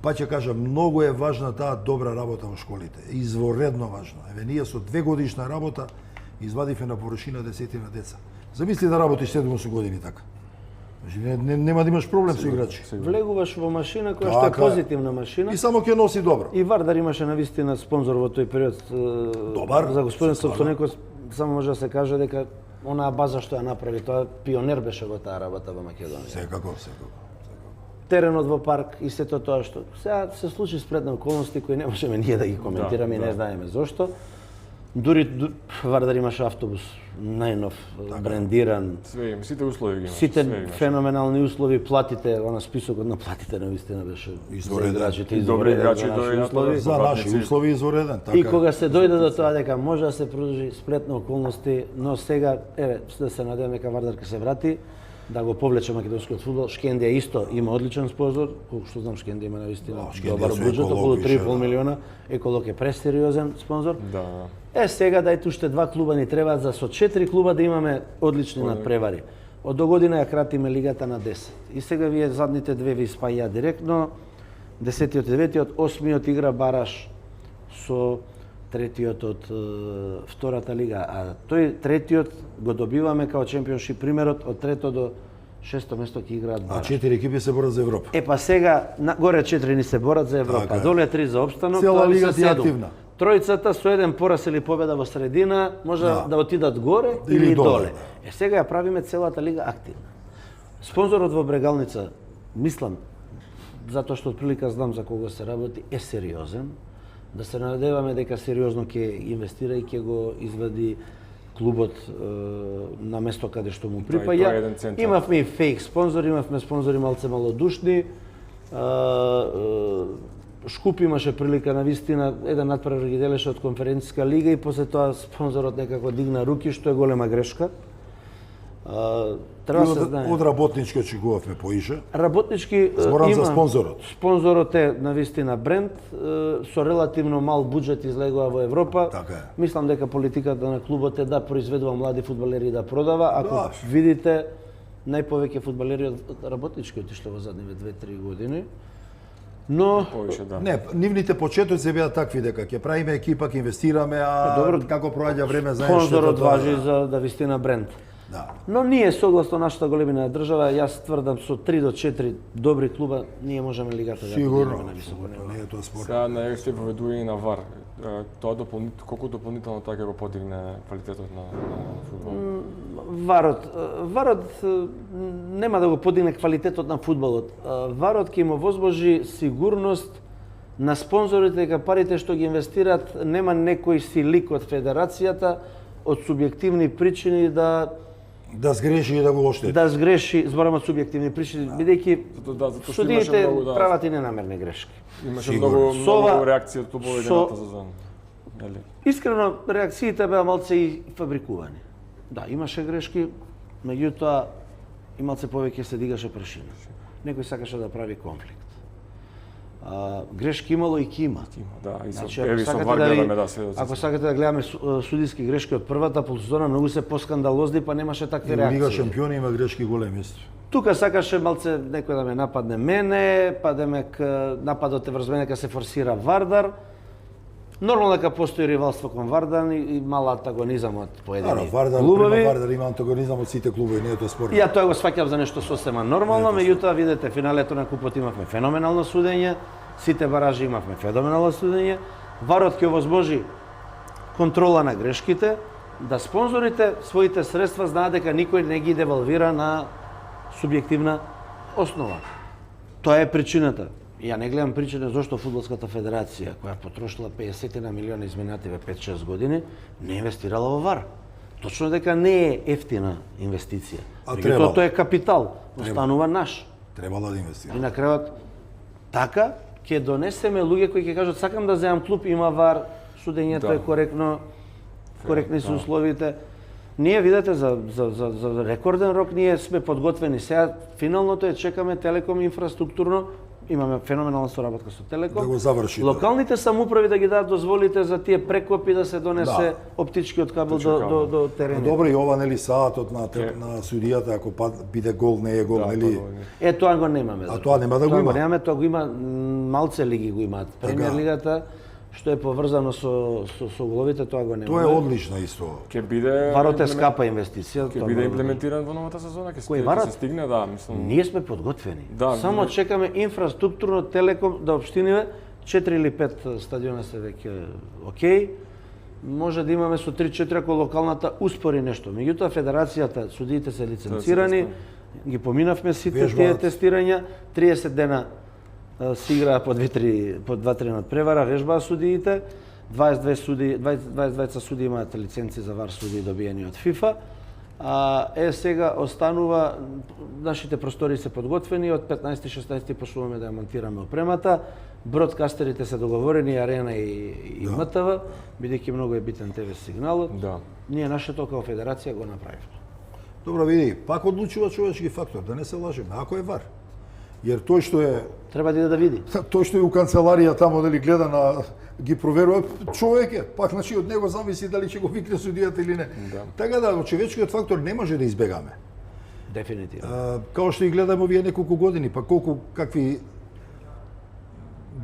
па ќе кажам, многу е важна таа добра работа во школите. Изворедно важна. Еве ние со 2 годишна работа извадивме на површина десетина деца. Замисли да работиш 7 години така. Значи нема да имаш проблем со играчи. влегуваш во машина која што е Така е. позитивна машина. И само ќе носи добро. И Вардар имаше навистина спонзор во тој период. Добар, За господин стварно. Сопстонекос само може да се каже дека онаа база што ја направи, тоа пионер беше во таа работа во Македонија. Секако. Теренот во парк и сето тоа што сега се случи спретни околности кои не можеме ние да ги коментираме и не знаеме зошто. Дури Вардар имаше автобус најнов, брендиран, Сите услови ги имаш. сите све имаш. феноменални услови, платите, она списокот на платите навистина беше Извореден. за играчите И добри извореден играчи за наши дојдоа услови. За наши Повратници. услови извореден, така. И кога се дојде до тоа дека може да се продолжи сплетни околности, но сега, еве, да се надеваме дека Вардар ќе се врати, да го повлече македонскиот фудбал. Шкендија исто има одличен спонзор, колку што знам Шкендија има навистина Шкендија добар со буџет, околу Еколог беше, 3,5 да. милиона. Еколог е пресериозен спонзор. Да. Сега дајте уште 2 клуба ни требаат за со 4 клуба да имаме одлични надпревари. Од до година ја кратиме лигата на 10. И сега вие задните две ви спаја директно. 10-тиот и 9-тиот, 8-миот игра бараш со третиот од втората лига, а тој третиот го добиваме као чемпионшип примерот од трето до шесто место ќе играат А бараш. 4 екипи се борат за Европа. Па сега горе 4 ни се борат за Европа, Така е. доле 3 за опстанок, Цела тоа ви лига се ти е 7. активна. Тројцата со еден пораз или победа во средина може да отидат горе или доле. Сега ја правиме целата лига активна. Спонзорот во Брегалница, мислам, затоа што отприлика знам за кого се работи, е сериозен. Да се надеваме дека сериозно ќе инвестира и ќе го извади клубот на место каде што му Тоа е припаѓа. еден центар. Имавме и фейк спонзори, имавме спонзори малце малодушни. Шкуп имаше прилика на вистина, еден надпревар ги делеше од конференцијска лига и после тоа спонзорот некако дигна руки, што е голема грешка. Треба да се знае. Од работнички очекувавме поише. Работнички Зборам за има- спонзорот. Спонзорот е навистина бренд, со релативно мал буџет излегува во Европа. Така е. Мислам дека политиката на клубот е да произведува млади фудбалери и да продава. Ако Да. видите, најповеќе фудбалери од работнички отишле во задниве 2-3 години. Но Повише, да. Не, нивните почетоци беа такви дека ќе правиме екипа, ќе инвестираме, а Добро. како проаѓа време знаеш спонзорот тоа, важи за да вистина бренд. Да. Но ние согласно нашата големина на држава, јас тврдам со 3 до 4 добри клуба ние можеме лигата да Сигурно. подигнеме на високо ниво. Не е тоа спор. Сега на ЕФС поведува и на ВАР. Тоа колку дополнително тоа ќе го подигне квалитетот на фудбал? Варот нема да го подигне квалитетот на фудбалот. Варот ќе им возможи сигурност на спонзорите дека парите што ги инвестираат нема некој си лик од федерацијата од субјективни причини Да сгреши и да го оштети. да сгреши, зборам од субјективни причини, бидејќи Затоа што судиите имаше многу прават и ненамерни грешки. Имаше Сигурно. многу Со ова- многу реакции од клубови со- едната сезона. Нели? Искрено, реакциите беа малце и фабрикувани. Да, имаше грешки, меѓутоа и малце повеќе се дигаше прашина. Некој сакаше да прави конфликт. Грешки имало и ќе има. Да, и со Значи, еви со сакате ВАР да ви- гледаме да се. ако сакате да гледаме судиски грешки од првата полусезона, многу се поскандалозни, па немаше такви И во Лига реакции. шампиони има грешки големи исто. Тука сакаше малце некој да ме нападне мене, па демек нападот е врз мене кога се форсира Вардар. Нормално дека постои ривалство кон Вардар и мал антагонизам од поедини Вардар, клубови. Вардар има антагонизам од сите клубови, не е тоа спорно. Ја тоа го сваќам за нешто сосема нормално, меѓутоа видете финалето на купот имавме феноменално судење, сите баражи имавме феноменално судење. Варот ќе овозможи контрола на грешките, да спонзорите своите средства знаат дека никој не ги девалвира на субјективна основа. Тоа е причината. Ја не гледам причина зашто Фудбалската федерација, која потрошила 50 на милиони изминативе 5-6 години, не инвестирала во ВАР. Точно дека не е ефтина инвестиција. Меѓутоа тоа е капитал, останува наш. Требало да инвестира. И на крајот така ќе донесеме луѓе кои ќе кажат сакам да земам клуб, има ВАР, судењето е коректно, коректни се условите. Ние видете за рекорден рок ние сме подготвени. Сега финалното е чекаме Телеком инфраструктурно, имаме феноменална соработка со Телеком. Да го заврши. Локалните самоуправи да ги дадат дозволите за тие прекопи да се донесе оптичкиот кабел до терен. Добро и ова нели саатот на судијата ако биде гол не е гол нели. Е тоа го немаме. А тоа нема да го има. Немаме, тоа го има малце лиги го имаат. Премиер лигата што е поврзано со головите, тоа го немаме. Тоа е одлично исто. Ќе биде Варот е скапа инвестиција. Ќе биде имплементиран во новата сезона, ќе се стигне, да, мислам. Ние сме подготвени. Да, само чекаме инфраструктурно Телеком да општиниме 4 или 5 стадиона се веќе окей. Може да имаме со 3-4 ако локалната успори нешто. Меѓутоа федерацијата, судиите се лиценцирани, ги поминавме сите тие тестирања, 30 дена се играа по 2-3 надпревара, вежбаа судиите, 22 суди имаат лиценци за ВАР суди добиени од ФИФА. Сега останува, нашите простори се подготвени, од 15-16 почнуваме да ја монтираме опремата, бродкастерите се договорени, Арена и МТВ, бидејќи многу е битен ТВ сигналот. Да. Ние нашето како федерација го направивме. Добро, види, пак одлучува човечки фактор, да не се лажеме, ако е ВАР. Jer тој што е треба да види. Тој што е у канцеларија тамо дали гледа на ги проверува човек е, пак значи од него зависи дали ќе го викне судијата или не. Да. Така да човечкиот фактор не може да избегаме. Дефинитивно. Као што и гледаме овие неколку години, па какви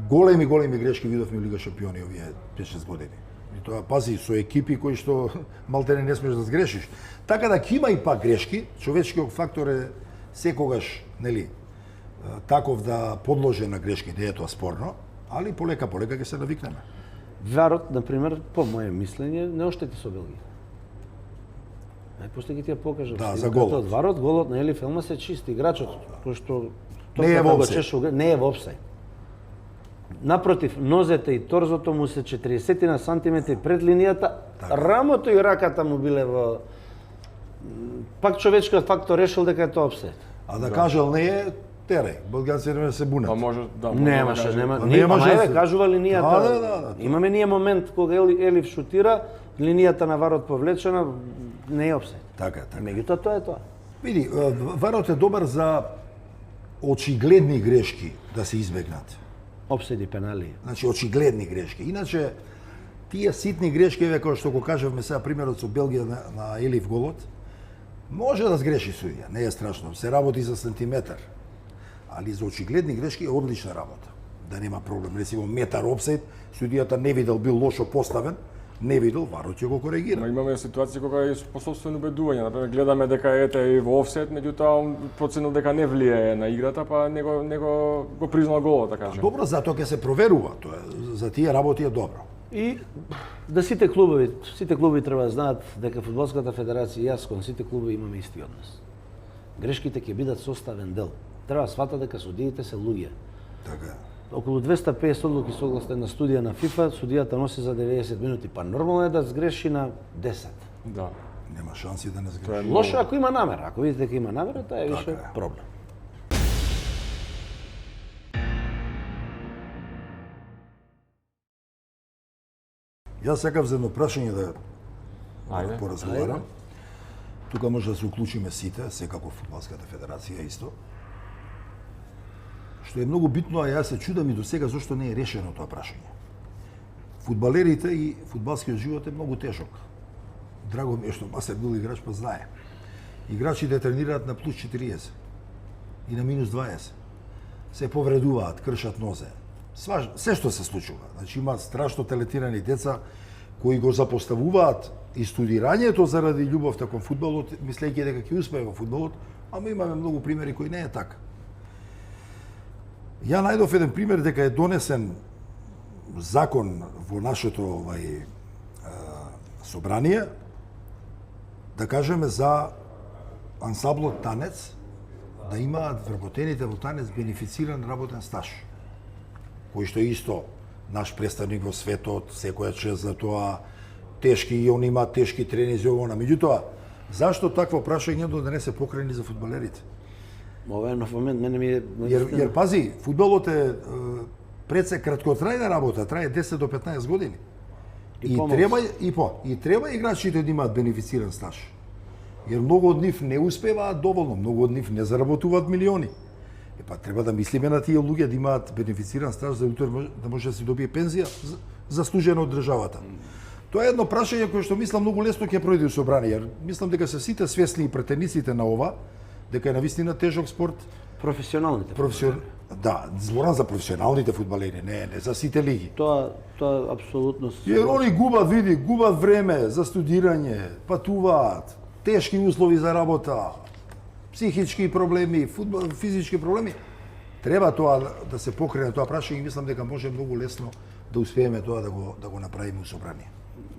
големи грешки видовме Лига шампиони овие 5-6 години. И тоа пази со екипи кои што малтене не смеш да сгрешиш. Така да ќе има и пак грешки, човечкиот фактор е секогаш, нели, таков да подложи на грешки, не е тоа спорно, али полека ќе се навикнеме. Варот, например, по моје мислење, не оштети со Белгија. После ги ти ја покажам. Да, за голот. Варот, голот на Елиф Елма се чист, играчот, кој што не е во офсайд. Не е во офсайд. Напротив, нозете и торзото му се 40 на сантиметри пред линијата, рамото и раката му биле во... Пак човечкиот фактор решил дека е тоа офсайд. А да кажал не е, тере, Белгијанци не се бунат. Па може, да, Немаше, немаше. Кажува линијата. Да. Имаме ние момент кога Елиф шутира, линијата на Варот повлечена, не е офсайд. Така. Меѓутоа тоа е тоа. Види, Варот е добар за очигледни грешки да се избегнат. Офсайди, пенали. Значи очигледни грешки. Иначе тие ситни грешки, како што го кажавме сега примерот со Белгија на Елиф голот, може да сгреши судија, не е страшно, се работи за сантиметар. Али за очигледни грешки е одлична работа. Да нема проблем. Рецимо метар офсайд, судијата не видел, бил лошо поставен, не видел, Варот ќе го коригира. Но имаме ситуации кога е по собствено убедување. Например, гледаме дека ете и во офсайд, меѓутоа он проценил дека не влијае на играта, па него го признал голот, така кажем. Добро, затоа ќе се проверува, тоа за тие работи е добро. И да сите клубови треба да знаат дека Фудбалската федерација и јас кон сите клубови имаме исти однос. Грешките ќе бидат составен дел. Треба да свата дека судиите се луѓе. Така. Околу 250 одлуки согласно една студија на ФИФА, судијата носи за 90 минути, па нормално е да сгреши на 10. Да. Нема шанси да не сгреши. Лошо ако има намера. Ако видите дека има намера, тоа е више проблем. Јас сакав за едно прашање да Ајде. поразговарам. Тука може да се уклучиме сите, секако Фудбалската федерација исто. Што е многу битно, а јас се чудам и до сега зашто не е решено тоа прашање. Фудбалерите и фудбалскиот живот е многу тежок. Драго ми е што Масер бил играч, па знае. Играчите тренираат на плюс 40 и на минус 20. Се повредуваат, кршат нозе. се што се случува. Значи има страшно талентирани деца кои го запоставуваат и студирањето заради љубовта кон фудбалот, мислејќи дека ќе успее во фудбалот, ама имаме многу примери кои не е така. Ја најдов еден пример дека е донесен закон во нашето собрание, да кажеме за ансамблот танец, да имаат вработените во танец бенефициран работен стаж, кој што е исто наш представник во светот, секоја чест за тоа, тешки и он има тешки тренинзи овона. Меѓутоа, зашто такво прашање да не се покрени за фудбалерите? Ова е нов момент, мене ми е... Jer pazi, фудбалот е пред се краткотрајна работа, трае 10 до 15 години. И треба играчите да имаат бенефициран стаж. Jer многу од нив не успеваат доволно, многу од нив не заработуваат милиони. Треба да мислиме на тие луѓе да имаат бенефициран стаж за утре да може да си добие пензија заслужена од државата. Тоа е едно прашање кое што мислам многу лесно ќе пројде у собрание. Мислам дека се сите свесни и претениците на ова, дека е навистина тежок спорт. Професионалните. Да, зборам за професионалните фудбалери, не за сите лиги. Тоа апсолутно се. Jer они губат време за студирање, патуваат, тешки услови за работа, психички проблеми, физички проблеми. Треба тоа да се покрене тоа прашање и мислам дека може многу лесно да успееме тоа да го направиме у собрание.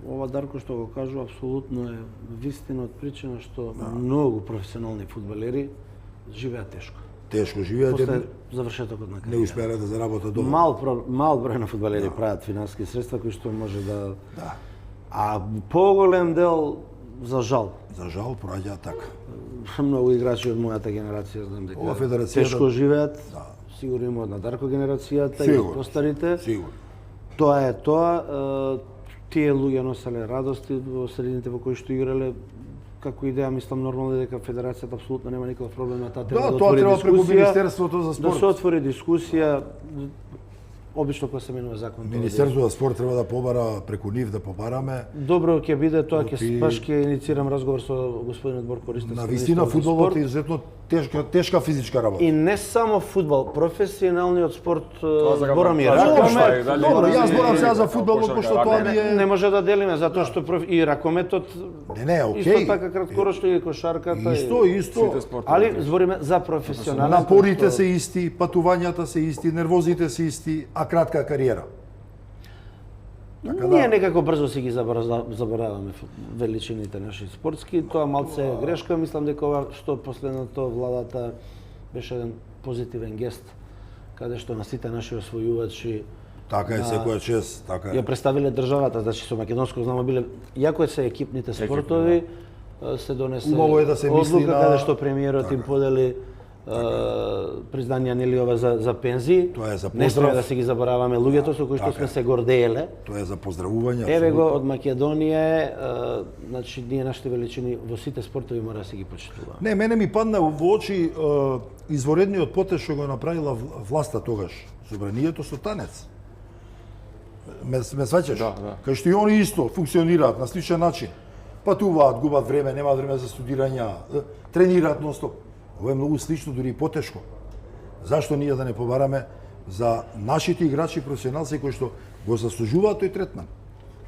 Ова Дарко што го кажува апсолутно е вистина од причина што многу професионални фудбалери живеат тешко. Тешко живеат, После завршетокот на кариера. не успеале да заработат добро. Мал број на фудбалери прават финансиски средства кои што може да... А поголем дел, за жал. За жал проаѓаат така. Многу играчи од мојата генерација знам дека Ова федерацијата тешко живеат. Сигурно има од на Дарко генерацијата и од постарите. Сигурно. Тоа е тоа. Тие луѓе носеле радости во средините во кои што играле. Како идеја, мислам нормално дека федерацијата апсолутно нема никаков проблем на таа тема. Да, тоа треба преку Министерството за спорт. Да се отвори дискусија. Обично кога се менува закон. Министерството за спорт треба да побара преку нив да побараме. Добро ќе биде тоа, баш ќе инициирам разговор со господинот Борко Ристов. На вистина фудбалот е изуzetно тешка физичка работа. И не само фудбал, професионалниот спорт, зборам и ракомет. ракомет. Добро, јас зборам сега за фудбалот, пошто тоа ми е... Не може да делиме, затоа што и ракометот, исто така краткороčno и кошарката. Исто. Али збориме за професионален. Напорите се исти, патувањата се исти, нервозите се исти, а кратка кариера. Ние некако брзо си ги забораваме величините наши спортски, тоа малце е грешка, мислам дека ова што последното владата беше еден позитивен гест, каде што на сите наши освојувачи така е секоја чест, така е. Ја представиле државата, значи со македонско знамо биле, јако се екипните спортови, се донесе одлука каде што премиерот им подели признања нели ова за пензии. Тоа е за поздрав. Не сме да си ги забораваме луѓето со кои што сме се гордееле. Тоа е за поздравување. Еве го од Македонија, значи ние нашите величини во сите спортови мора да се ги почитуваме. Не, мене ми падна во очи изворедниот потез што го направила власта тогаш, собранието со танец. Ме сваќаш? Да. Кај што и они исто функционираат на сличен начин. Патуваат, губат време, немаат време за студирања, тренираат нон-стоп. Ова е многу слично, дури и потешко. Зашто ние да не побараме за нашите играчи професионалци кои што го заслужуваат тој третман?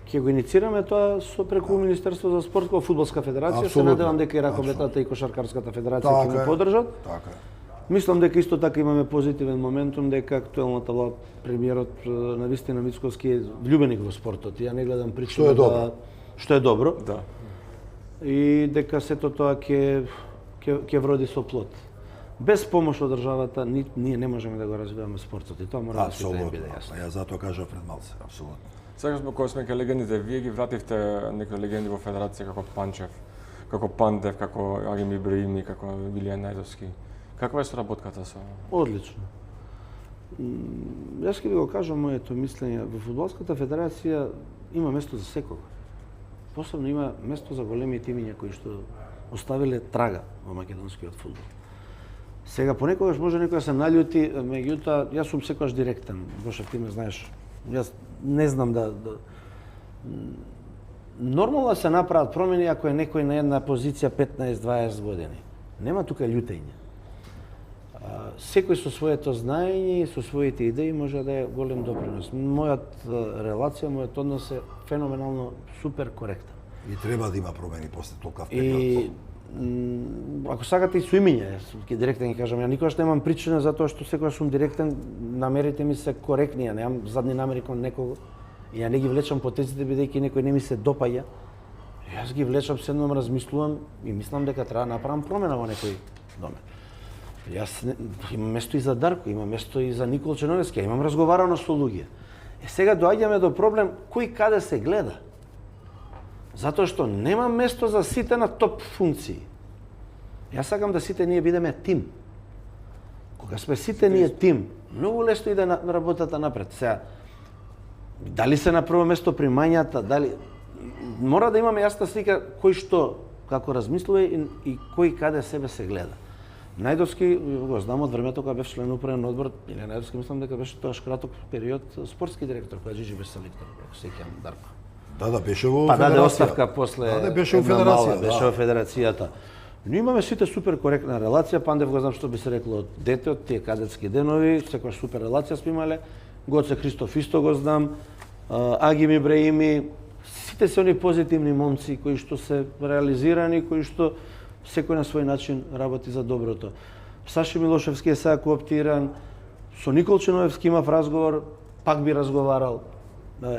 Ќе го инициираме тоа со преку Министерство за спорт во фудбалска федерација. Се надевам дека и ракометната и кошаркарската федерација ќе го поддржат. Така е. Мислам дека исто така имаме позитивен моментум дека актуелната влада, премиерот навистина Мицковски е влюбеник во спортот. Ја не гледам причина што е добро. Да. И дека сето тоа ќе вроди со плод. Без помош од државата ние не можеме да го развиваме спортот и тоа мора да се биде јасно. Ја затоа кажав пред малце, апсолутно. Сега кога сме кај легендите, вие ги вративте некои легенди во федерација како Панчев, како Пандев, како Агим Ибраими, како Вилијан Најдовски. Каква е соработката со? Одлично. Јас ќе ви го кажам моето мислење. Во фудбалската федерација има место за секого. Посебно има место за големи тимиња кои што оставиле трага во македонскиот фудбал. Сега понекогаш може некој да се наљути, меѓутоа јас сум секогаш директен. Боше, ти ме знаеш. Јас не знам нормално се направат промени ако е некој на една позиција 15-20 години. Нема тука љутење. Секој со своето знаење и со своите идеи може да е голем допринос. Релација, мојот однос е феноменално супер коректен. И треба да има промени после толкав период. И ако сакате и со имиња, ќе директен ќе кажам, ја никогаш немам причина затоа што секогаш сум директен, намерите ми се коректни, ја немам задни намери кон некого. И ја не ги влечам потеците бидејќи некој не ми се допаѓа. Јас ги влечам, седнам, размислувам и мислам дека треба да направам промена во некој домен. Јас имам место и за Дарко, имам место и за Никол Черновецки, имам разговарано со луѓе. Сега доаѓаме до проблем кој каде се гледа. Затоа што нема место за сите на топ функции. Јас сакам да сите ние бидеме тим. Кога сме сите ние тим, многу лесно иде на работата напред. Сега, дали се на прво место примањата, дали мора да имаме јасна слика кој што како размислува и кој каде себе се гледа. Најдовски го знам од времето кога беше член на управен одбор, или Најдовски мислам дека беше тоа краток период спортски директор, кога Джиджи беше селектор, ако се сеќам, Дарко. Да, беше во Па даде федерација. оставка после. Да, беше во федерација, Беше во федерацијата. Но имаме сите супер коректна релација, Пандев го знам што би се рекло од дете, од тие кадетски денови, секојаш супер релација сме имале. Гоце Христоф исто го знам, Агим Ибраими, сите се они позитивни момци кои што се реализирани, кои што секој на свој начин работи за доброто. Саши Милошевски е сега кооптиран, со Никол Черновецки имав разговор, пак би разговарал.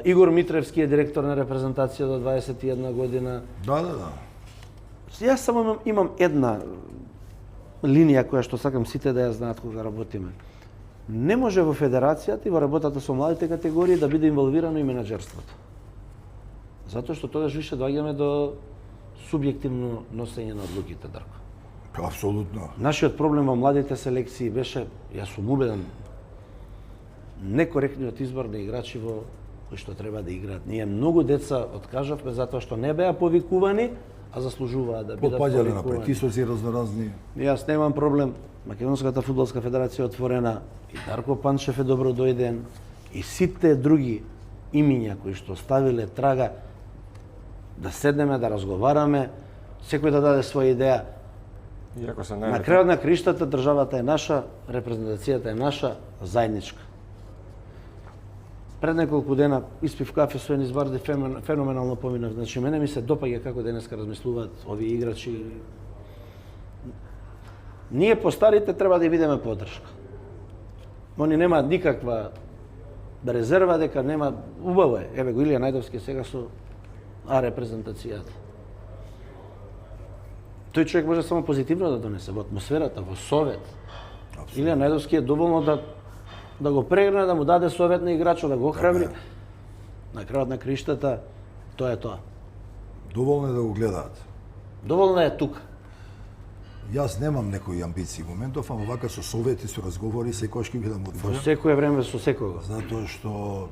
Игор Митревски е директор на репрезентација до 21 година. Да. Јас само имам една линија која што сакам сите да ја знаат кога работиме. Не може во федерацијата и во работата со младите категории да биде инволвирано и менаџерството. Затоа што тогаш више доаѓаме до субјективно носење на одлуките, Дарко. Апсолутно. Нашиот проблем во младите селекции беше, јас сум убеден, некоректниот избор на играчи во кои што треба да играат. Ние многу деца откажавме затоа што не беа повикувани, а заслужуваа да бидат Попаѓале на повикувани. притисоци разноразни. Јас немам проблем. Македонската фудбалска федерација е отворена и Дарко Панчев е добро дојден и сите други имиња кои што ставиле трага да седнеме, да разговараме, секој да даде своја идеја. Иако се На крајот на криштата државата е наша, репрезентацијата е наша, заедничка. Пред неколку дена испив кафе со Енис Барди, феноменално поминав. Значи, мене ми се допаѓа како денеска размислуваат овие играчи. Ние постарите треба да бидеме поддршка. Они немаат никаква резерва дека нема. Убаво е. Еве го Илија Најдовски сега со репрезентацијата. Тој човек може само позитивно да донесе во атмосферата, во совет. Илија Најдовски е доволно да го прегне, да му даде совет на играчот, да го охрабри. На крајот на криштата, тоа е тоа. Доволно е да го гледаат. Доволно е тука. Јас немам некои амбиции моментов, ама вака со совети, со разговори, секогаш ќе бидам Во отворен. секое време со секого. Затоа што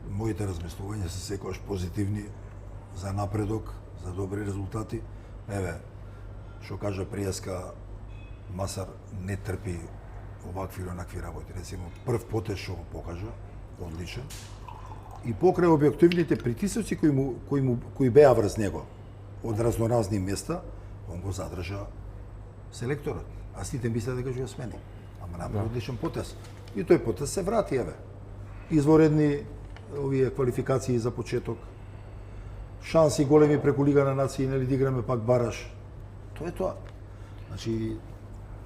моите размислувања се секогаш позитивни за напредок, за добри резултати. Еве, што кажа пријаска, Масар не трпи овакви или онакви работи. Рецимо, прв потез што го покажа, одличен. И покрај објективните притисоци кои беа врз него од разноразни места, он го задржа селекторот. А сите мислеа дека ќе го смени. Ама направи одличен потез. И тој потез се врати, еве. Изворедни овие квалификации за почеток. Шанси големи преку Лига на нации, нели да играме пак бараш. Тоа е тоа. Значи,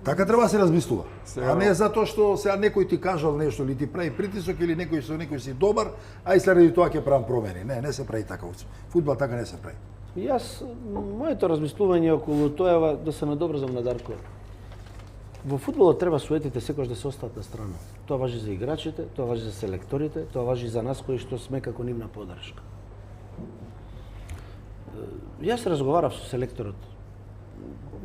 така треба да се размислува. А не затоа што сега некој ти кажал нешто или ти прави притисок или некој со некој си добар, а и заради тоа ќе правам промени. Не се прави така. Фудбал така не се прави. Јас, моето размислување околу тоа е да се надобрзам на Дарко. Во фудбалот треба суетите секогаш да се остават на страна. Тоа важи за играчите, тоа важи за селекторите, тоа важи за нас кои што сме како нивна поддршка. Јас разговарав со селекторот.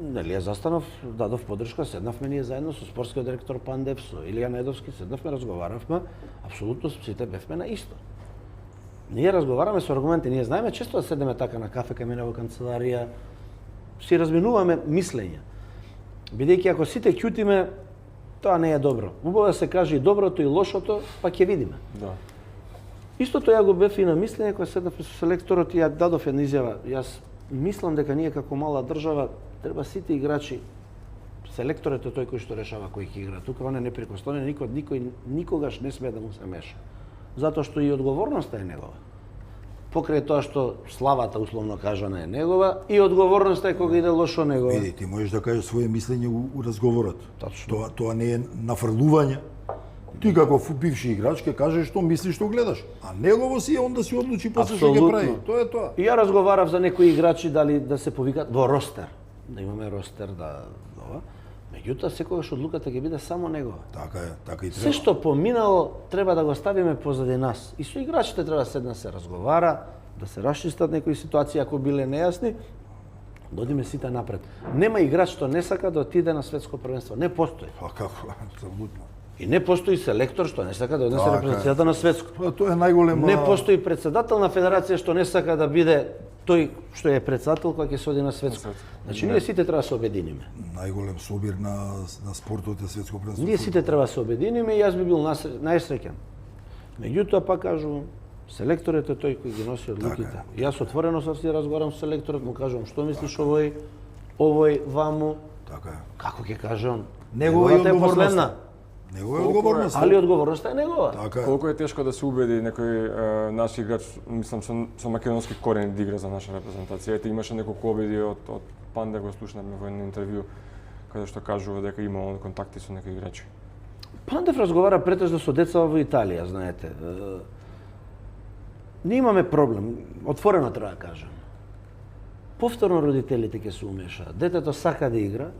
Нели, ја застанав, дадов поддршка, седнавме ние заедно со спортскиот директор Пандев, со Илија Најдовски, седнавме, разговаравме, апсолутно сите бевме на исто. Ние разговараме со аргументи, ние знаеме често да седнеме така на кафе кај мене во канцеларија, си разменуваме мислења. Бидејќи ако сите ќутиме, тоа не е добро. Убаво да се каже и доброто и лошото, па ќе видиме. Да. Истото ја го бев и на мислење кога седнавме со селекторот и ја дадов една изјава. Јас мислам дека ние како мала држава треба сите играчи, Селекторот е тој кој што решава кој ќе игра. Тука он е неприкосновен, никој никогаш не смее да му се меша. Затоа што и одговорноста е негова. Покрај тоа што славата условно кажана е негова и одговорноста е кога иде лошо негова. Види, ти можеш да кажеш своје мислење у разговорот. Точно. Тоа не е нафрлување. Ти како бивши играч ќе кажеш што мислиш, што гледаш. А негово си е он да си одлучи после што ќе прави. Тоа е тоа. И ја разговарав за некои играчи дали да се повикат во ростер. Да имаме ростер да ова. Меѓутоа секогаш одлуката ќе биде само негова. Така е, така и треба. Се што поминало треба да го ставиме позади нас. И со играчите треба седна се разговара, да се расчистат некои ситуации ако биле нејасни, да одиме сите напред. Нема играч што не сака да отиде на светско првенство. Не постои. Па како, апсолутно. И не постои селектор што не сака да однесе Така е. репрезентацијата на светско. Па тоа е најголема. Не постои председател на федерација што не сака да биде тој што е председател кога ќе се оди на светско. Значи ние сите треба да се обединиме. Најголем собир на спортот е светско првенство. Ние сите треба да се обединиме и јас би бил најсреќен. Меѓутоа пак кажувам, селекторот е тој кој ги носи одлуките. Јас отворено со си разговарам со селекторот, му кажувам што мислиш овој ваму, Така е. како ќе каже он. Негова е Неговата е последна. одговорноста. Негова е одговорност. Али одговорноста е негова. Така е. Колку е тешко да се убеди некој наш играч, мислам со македонски корени да игра за наша репрезентација. Ете имаше неколку обиди од Панде, го слушнавме во едно интервју каде што кажува дека има он контакти со некои играчи. Пандев разговара претежно со деца во Италија, знаете. Ние имаме проблем, отворено треба да кажам. Повторно родителите ќе се умешаат. Детето сака да игра,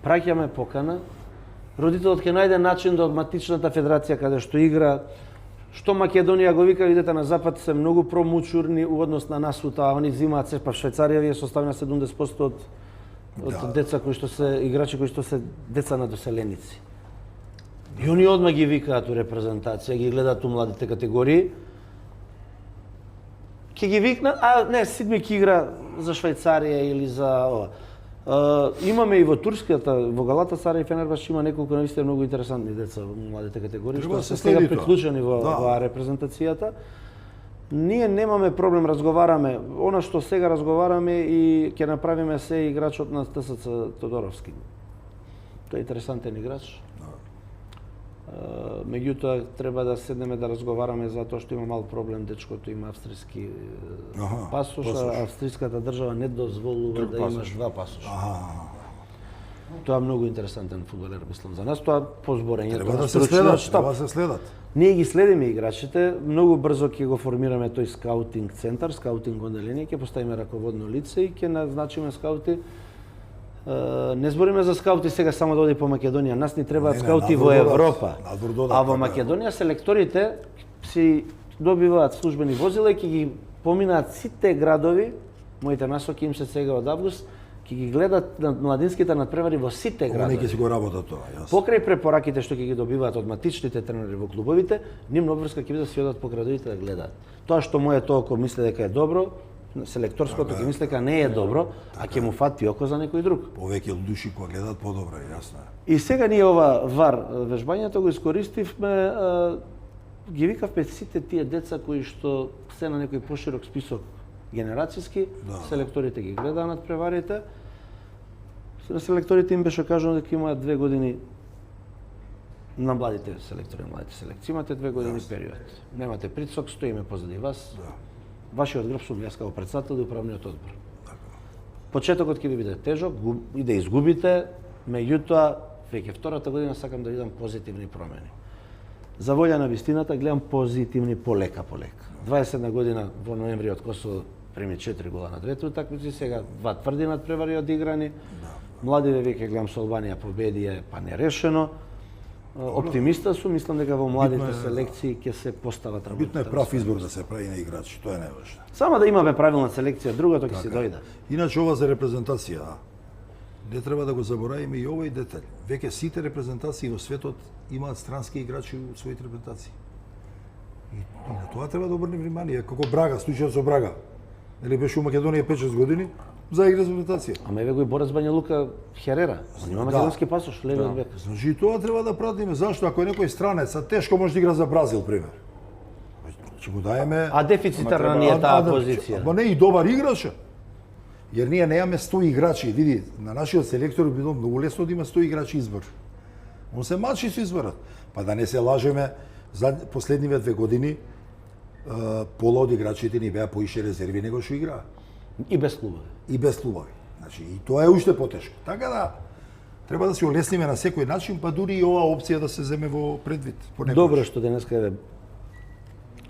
праќаме покана, родителот ќе најде начин да од матичната федерација каде што игра, што Македонија го вика, идете на запад се многу промучурни у однос на нас, утаа они взимаат се, па Швајцарија ви е составена 70% од деца кои што се играчи кои што се деца на доселеници. И они одма ги викаат у репрезентација, ги гледаат у младите категории. Ќе ги викнат, не, Сидми ќе игра за Швајцарија или за ова. Имаме и во турската, во Галатасарај и Фенербач има неколку навистина многу интересантни деца во младите категории Треба што да се се сега следи тоа. приклучени во репрезентацијата. Ние немаме проблем, разговараме. Она што сега разговараме и ќе направиме се играчот на ТСЦ Тодоровски. Тој е интересантен играч. Меѓутоа треба да седнеме да разговараме затоа што има мал проблем, дечкото има австријски пасош, а австријската држава не дозволува да имаш два пасоша. Тоа е многу интересантен фудбалер, мислам за нас. Тоа по зборењето Треба на да се стручниот следат, штаб. треба да се следат. Ние ги следиме играчите, многу брзо ќе го формираме тој скаутинг центар, скаутинг одделение, ќе поставиме раководно лице и ќе назначиме скаути. Не збориме за скаути сега само да оди по Македонија, нас ни требаат скаути во Европа. А во Македонија селекторите си добиваат службени возила и ќе ги поминаат сите градови, моите насоки им се сега од август, ќе ги гледат на младинските надпревари во сите Они градови. ќе си го работат тоа, јасно. Покрај препораките што ќе ги добиваат од матичните тренери во клубовите, нивна обврска ќе биде да си одат по градовите да гледаат. Тоа што моето око мисли дека е добро, селекторското ќе мисли дека не е добро, а ќе му фати око за некој друг. Повеќе души кога гледаат подобро, јасно е. И сега ние ова ВАР вежбањето го искористивме, ги викавме сите тие деца кои што се на некој поширок список генерацијски, селекторите ги гледаат над преварите. На селекторите им беше кажано дека имаат 2 години на младите селектори, младите селекции. Имате 2 години период. Немате притисок, стоиме позади вас. Вашиот грб сум јас како председател и управниот одбор. Почетокот ќе ви биде тежок и да изгубите, меѓутоа веќе втората година сакам да видам позитивни промени. За волја на вистината гледам позитивни полека. 21 година во ноември од Косово прими 4 гола на двете утакмици, сега 2 тврди надпревари одиграни. Младиве веќе гледам со Албанија победија, па нерешено. Оптимиста сум, мислам дека во младите селекции ќе се постават работите. Битно е прав избор да се прави на играчи, тоа е најважно. Само да имаме правилна селекција, другото ќе си дојде. Иначе ова за репрезентација, не треба да го заборавиме и овој детаљ. Веќе сите репрезентации во светот имаат странски играчи во своите репрезентации. И на тоа треба да обрнеме внимание, како Брага, случајот со Брага. Или беше у Македонија 5-6 години за игра репрезентација. Ама еве го и борец Бања Лука Херера, он има македонски пасош, левиот бек. Значи и тоа треба да пратиме. Зашто ако е некој странец, а тешко може да игра за Бразил, пример. Значи го даеме. А дефицитарна ни е таа позиција. Ама не и добар играч. Jer ние немаме 100 играчи. Види, на нашиот селектор би било многу лесно да има 100 играчи избор. Он се мачи со изборот. Па да не се лажеме, за последниве 2 години пола од играчите ни беа поише резерви него што играа. И без клубови. И без клубови. Значи, и тоа е уште потешко. Така да, треба да се олесниме на секој начин, па дури и оваа опција да се земе во предвид. Добро што денеска е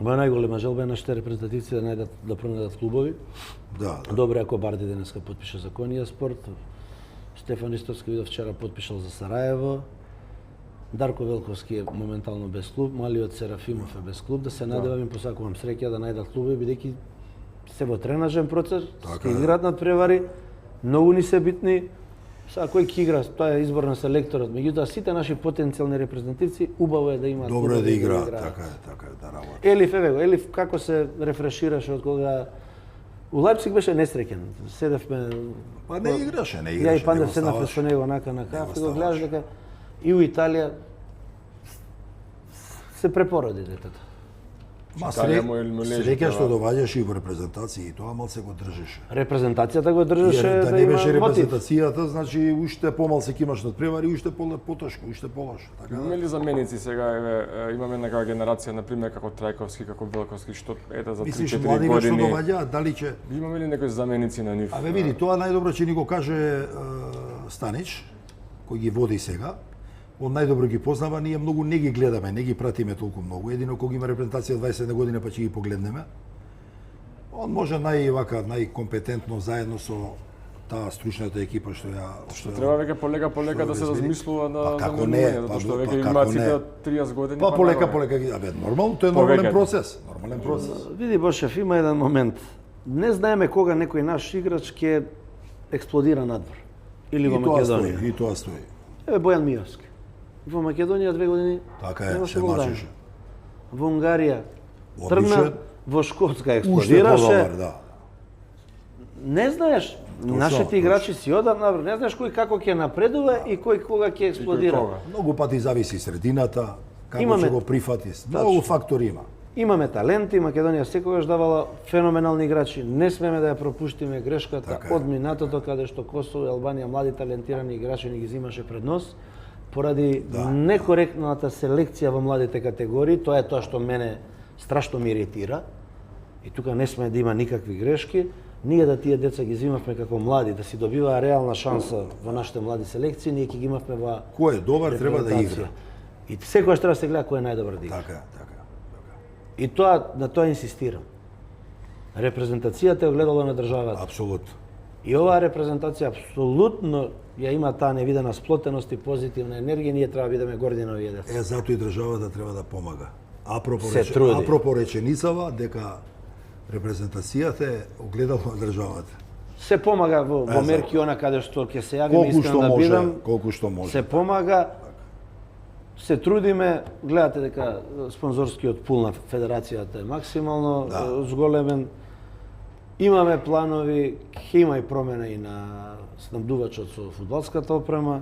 моја најголема желба е нашите репрезентативци да најдат да пронајдат клубови. Да, да. Добро е ако Барди денеска потпише за Конија спорт. Стефан Истовски видов вчера потпишал за Сараево. Дарко Велковски е моментално без клуб, малиот Серафимов е без клуб. Да се надевам им посакувам среќа да најдат клубови бидејќи се во тренажен процес, ќе играат над превари, многу ни се битни. Сега кој ќе игра, тоа е избор на селекторот. Меѓутоа сите наши потенцијални репрезентативци убаво е да имаат. Добро е да играат, така е, да работат. Елиф еве го, Елиф како се рефрешираше од кога у Лајпциг беше несреќен. Седевме. Па не играше. Ја и Пандев седнавме со него на кафе, го гледаш дека и у Италија се препороди детето. Ма среќа што доваѓаше и во репрезентација и тоа малце го држеше. Репрезентацијата го држеше да не има беше мотив. репрезентацијата, значи уште помалце ќе имаш над превари, уште потешко, уште полошо. Така Имаме ли заменици сега, еве, имаме некоја генерација на пример како Трајковски, како Велковски, што ете за 3-4 мислиш младиве што години. доваѓаат, дали ќе Имаме ли некои заменици на нив? Абе види, тоа најдобро ќе ни го каже Станич, кој ги води сега. Он најдобро ги познава, ние многу не ги гледаме, не ги пратиме толку многу. Едино кога има репрезентација 21 година па ќе ги погледнеме. Он може најкомпетентно заедно со таа стручната екипа што Треба веќе полека да се размислува на како не, затоа што веќе како има не. ците 30 години. Па полека, абе нормално, тоа е нормален процес, Види Бошев, има еден момент. Не знаеме кога некој наш играч ќе експлодира надвор. Или во Македонија. И тоа стои. Еве Бојан Миовски. Во Македонија 2 години Така е, немаше се гол мачеше. Во Унгарија тргна, Одличен. во Шкотска Уште експлодираше. подобар, да. Не знаеш, нашите играчи си одат навр, не знаеш кој како ќе напредува и кој кога ќе експлодира. Многу пати зависи средината, како Имаме- ќе го прифати. Многу фактори има. Имаме таленти, Македонија секогаш давала феноменални играчи. Не смеме да ја пропуштиме грешката Така е. од минатото каде што Косово и Албанија млади талентирани играчи ни ги земаше пред нос поради некоректната селекција во младите категории. Тоа е тоа што мене страшно ми иритира. И тука не сме да има никакви грешки. Ние да тие деца ги земавме како млади, да си добиваа реална шанса во нашите млади селекции, ние ќе ги имавме во Кој е добар треба да репрезентација. игра. И секогаш треба да се гледа кој е најдобар да игра. Така. И тоа на тоа инсистирам. Репрезентацијата е огледало на државата. Апсолутно. И оваа репрезентација апсолутно ја има таа невидена сплотеност и позитивна енергија, ние треба да бидеме горди на овие деца. Затоа и државата треба да помага. Се труди. Апропо реченицава дека репрезентацијата е огледало на државата. Се помага во мерки она каде што ќе се јавиме Колку искрено што да може, бидам. колку што може. Се помага. Се трудиме, гледате дека спонзорскиот пул на федерацијата е максимално зголемен. Имаме планови, ќе има и промена и на снабдувачот со фудбалската опрема.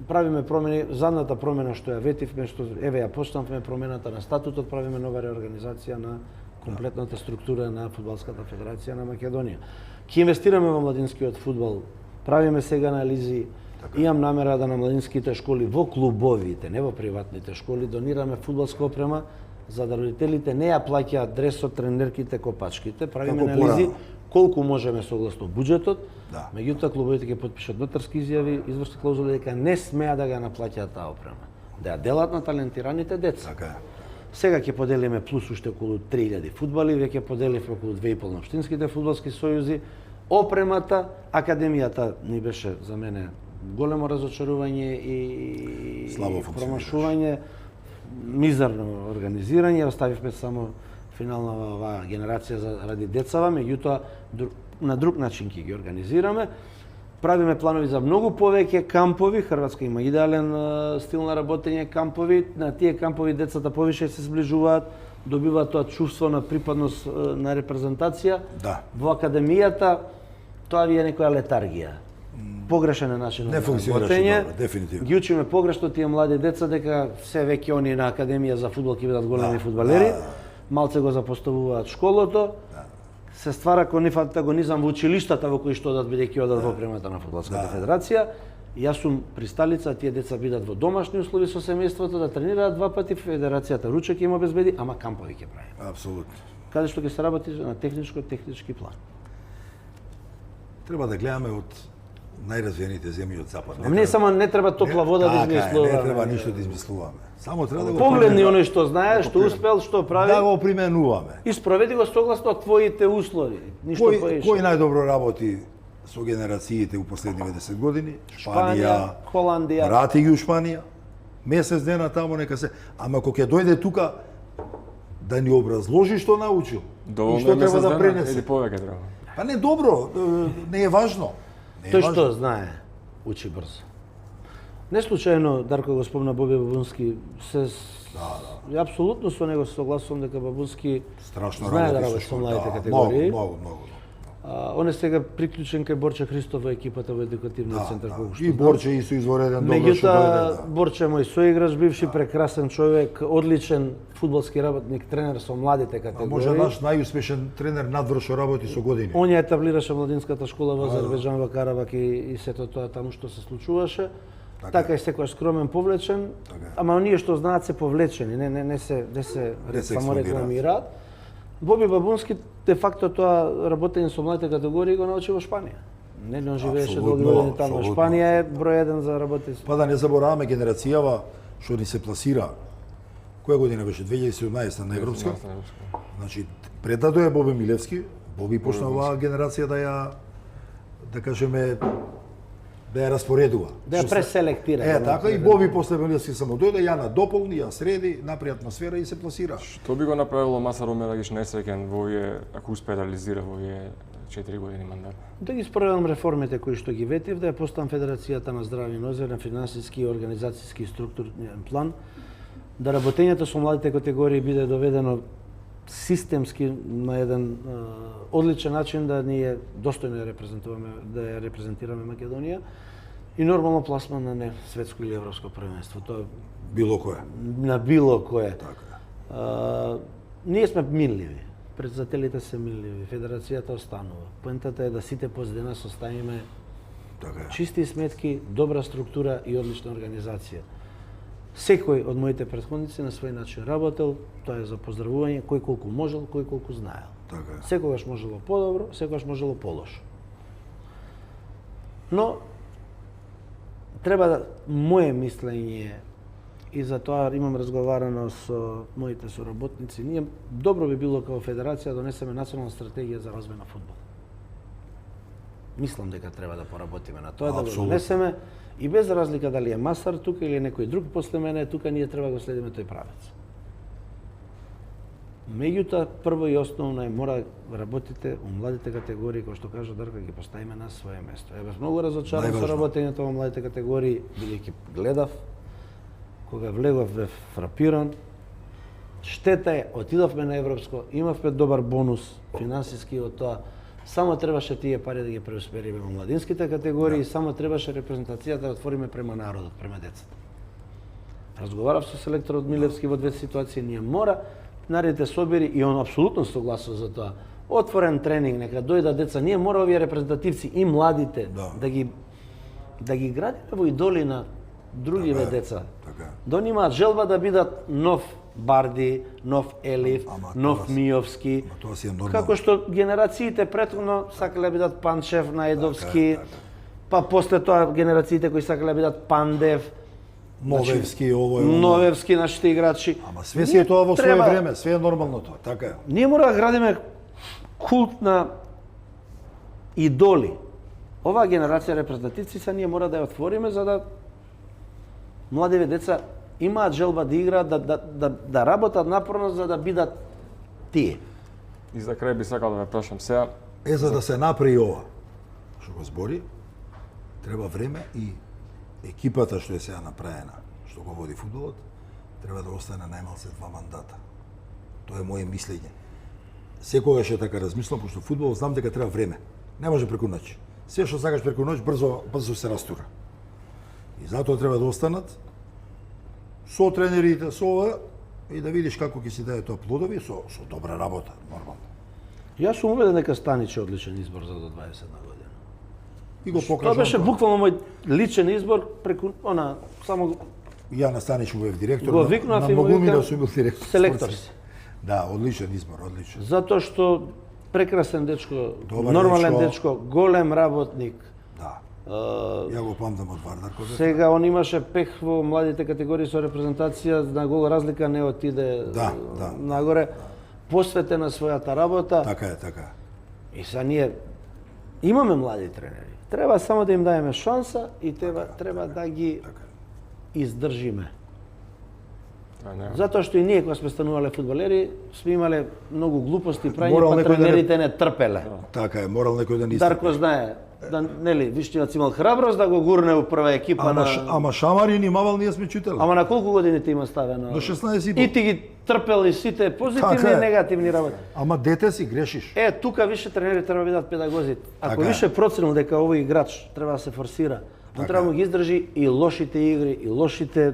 Правиме промени, задната промена што ја ветивме, што еве ја постанавме промената на статутот, правиме нова реорганизација на комплетната структура на фудбалската федерација на Македонија. Ќе инвестираме во младинскиот фудбал. Правиме сега анализи. Имам намера да на младинските школи во клубовите, не во приватните школи, донираме фудбалска опрема за да родителите не ја плаќаат дресот, тренерките, копачките. Правиме Како анализи порано. колку можеме согласно буџетот. Да. Меѓутоа клубовите ќе потпишат нотарски изјави, извршни клаузули дека не смеа да ја наплаќаат таа опрема. Да ја делат на талентираните деца. Така е. Сега ќе поделиме плюс уште околу 3000 фудбали, веќе поделивме околу 2,5 на општинските фудбалски сојузи. Опремата, академијата ни беше за мене големо разочарување и Слабо функционираше. промашување, мизерно организирање, оставивме само финална оваа генерација ради децава, меѓутоа на друг начин ќе ги организираме. Правиме планови за многу повеќе кампови, Хрватска има идеален стил на работење кампови, на тие кампови децата повише се сближуваат, добиваат тоа чувство на припадност на репрезентација. Да. Во академијата тоа ви е некоја летаргија. Погрешен е начинот Не на функционираше работење. добро, дефинитивно. Ги учиме погрешно тие млади деца дека се веќе они на академија за фудбал ќе бидат големи фудбалери. Малце го запоставуваат школото. се ствара конив антагонизам во училиштата во кои што одат бидејќи одат во премата на фудбалската федерација. Јас сум присталица тие деца бидат во домашни услови со семејството, да тренираат 2 пати, федерацијата ручек им обезбеди, ама кампови ќе прави. Апсолутно. Каде што ќе се работи на технички план. Треба да гледаме од најразвиените земји од запад. Ама не само не треба топла вода да измислуваме. Не треба ништо да измислуваме. Само треба да го Погледни оној што знае, што успел, што прави. Да го применуваме. И спроведи го согласно твоите услови. Ништо поише. Кој најдобро работи со генерациите у последниве 10 години? Шпанија, Холандија. Врати ги у Шпанија. Месец дена таму нека се. Ама кога ќе дојде тука да ни образложи што научил и што треба да пренесе. Или повеќе треба. Па не добро, не е важно. Тој што знае, учи брзо. Не случајно Дарко го спомна Боби Бабунски, ја апсолутно со него се согласувам дека Бабунски страшно знае да работи работи со со младите категории. Многу. Он е сега приклучен кај Борче Христов во екипата во едукативниот центар колку што И Борче исто извореден добро што меѓутоа дојде. Борче е мој соиграч, бивши прекрасен човек, одличен фудбалски работник, тренер со младите категории. Може наш најуспешен тренер надвор што работи со години. Он ја етаблираше младинската школа во Азербејџан, во Карабак и сето тоа таму што се случуваше. Така и секојаш скромен, повлечен, ама оние што знаат се повлечени, не се само рекламираат. Боби Бабунски де факто тоа работење со младите категории го научи во Шпанија. Не, он живееше долги години таму. Шпанија е број 1 за работи. Па да не забораваме генерацијава што ни се пласира. Која година беше? 2017 на Европска. Значи пред да дојде Боби Милевски, Боби почна оваа генерација да кажеме да ја распоредува. Да ја преселектира. Така и Боби после Милевски само дојде, ја надополни, ја среди, напри атмосфера и се пласира. Што би го направило Масар Омерагиш најсреќен во овие, ако успее да реализира во овие 4 години мандат? Да ги спроведам реформите кои што ги ветив, да ја поставам Федерацијата на здрави нозе, на финансиски, организацијски и структурен план, да работењето со младите категории биде доведено системски на еден одличен начин, да ни е достојно да ја репрезентираме Македонија и нормално пласман на светско или европско првенство. Тоа било кое. На било кое. Така. Ние сме минливи. Председателите се минливи, федерацијата останува. Поентата е да сите поздена составиме чисти сметки, добра структура и одлична организација. Секој од моите претходници на свој начин работел, тоа е за поздравување, кој колку можел, кој колку знаел. Така. Секогаш можело подобро, секогаш можело полошо. Но треба да мое мислење и за тоа имам разговарано со моите соработници, ние добро би било како федерација да донесеме национална стратегија за развој на фудбал. Мислам дека треба да поработиме на тоа, да го донесеме и без разлика дали е Масар тука или некој друг после мене, тука ние треба да го следиме тој правец. Меѓутоа, прво и основно е мора да работите у младите категории, кој што кажа Дарко, ги поставиме на свое место. Ја бев многу разочаран со работењето во младите категории, бидејќи гледав, кога влегов бев фрапиран. Штета е, отидовме на европско, имавме добар бонус финансиски од тоа. Само требаше тие пари да ги преусмериме во младинските категории, само требаше репрезентацијата да отвориме према народот, према децата. Разговарав со селекторот Милевски во две ситуации, ние мора наредите собери и он апсолутно согласува за тоа. Отворен тренинг, нека дојдат деца, ние мора овие репрезентативци и младите да ги градиме во идоли на другиве деца. Да они имаат желба да бидат нов Барди, нов Елиф, нов Миовски. Како што генерациите претходно сакале да бидат Панчев, Најдовски, па после тоа генерациите кои сакале да бидат Пандев, Новевски, Новевски нашите играчи. Ама све си е тоа во свое време, све е нормално тоа, така е. Ние мора да градиме култ на идоли. Оваа генерација репрезентативци са ние мора да ја отвориме за да младиве деца имаат желба да играат, да работат напорно за да бидат тие. И за крај би сакал да ве прашам сега. За да се направи ова, што го збори, треба време и екипата што е сега направена, што го води фудбалот, треба да остане најмалце 2 мандата. Тоа е моје мислење. Секогаш е така размислам, пошто фудбал знам дека треба време. Не може преку ноќ. Се што сакаш преку ноќ брзо се растура. И затоа треба да останат со тренерите, со ова, и да видиш како ќе си даде тоа плодови со добра работа, нормално. Јас сум убеден дека Станич е одличен избор за до 21 година. И го Тоа покажам. беше буквално мој личен избор преку само Ја на Станич му бев директор. Го викнав на и му многумина викам, сум бил директор. селектор спортски. си. Да, одличен избор, одличен. Затоа што прекрасен дечко, Добар нормален дечко. дечко, голем работник. Да. Е, Ја го памтам од Вардар кога. Сега он имаше пех во младите категории со репрезентација, на гол разлика не отиде Да. нагоре. Посветен на својата работа. Така е, така е. И са ние имаме млади тренери. Треба само да им даеме шанса и треба да ги Така е. издржиме. Тоа не. Затоа што и ние кога сме станувале фудбалери, сме имале многу глупости прајни, Морал па некој да не- тренерите не трпеле. Така е, морал некој да ни Дарко знае, да нели, Виштинац имал храброст да го гурне у прва екипа на Ама Шамарин имавал, ние сме чутели. Ама на колку години ти има ставено? До 16 и пол. И ти ги трпел и сите позитивни Така и е. негативни работи. Ама дете си, грешиш. Тука више тренери треба да бидат педагози. Ако Така е. више проценил дека овој играч треба да се форсира, он Така треба да е. му ги издржи и лошите игри, и лошите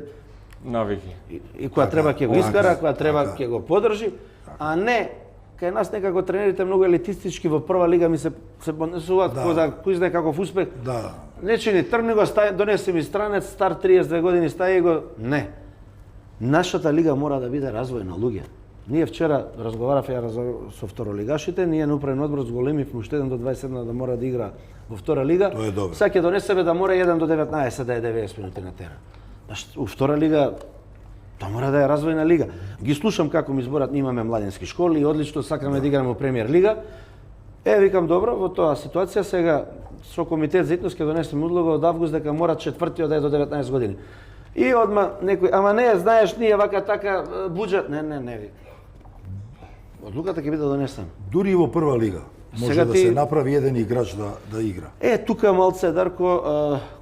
Навики. и која треба ќе го Така, искара, која треба така. ќе го подржи, а не кај нас некако тренерите многу елитистички во прва лига ми се поднесуваат Да. кој да кој знае каков успех. Да. Не чини, тргни го, донеси ми странец, стар 32 години, стаи го. Не. Нашата лига мора да биде развојна, луѓе. Ние вчера разговаравме со второлигашите, ние на управен одбор зголемивме уште еден до 27 да мора да игра во втора лига. Тоа е добро. Сега ќе донесеме да мора 1 до 19 да е 90 минути на терен. У втора лига тоа мора да е развојна лига. Ги слушам како ми зборат, ние имаме младински школи и одлично сакаме да играме во премиер лига. Викам добро, во тоа ситуација сега со комитет за итност ќе донесеме одлука од август дека мора четвртиот да е до 19 години. И одма некој, ама не, знаеш, ние вака така буџет, не вика. Одлуката ќе биде донесена. Дури и во прва лига може Сега да ти- се направи еден играч да игра. Тука малце Дарко,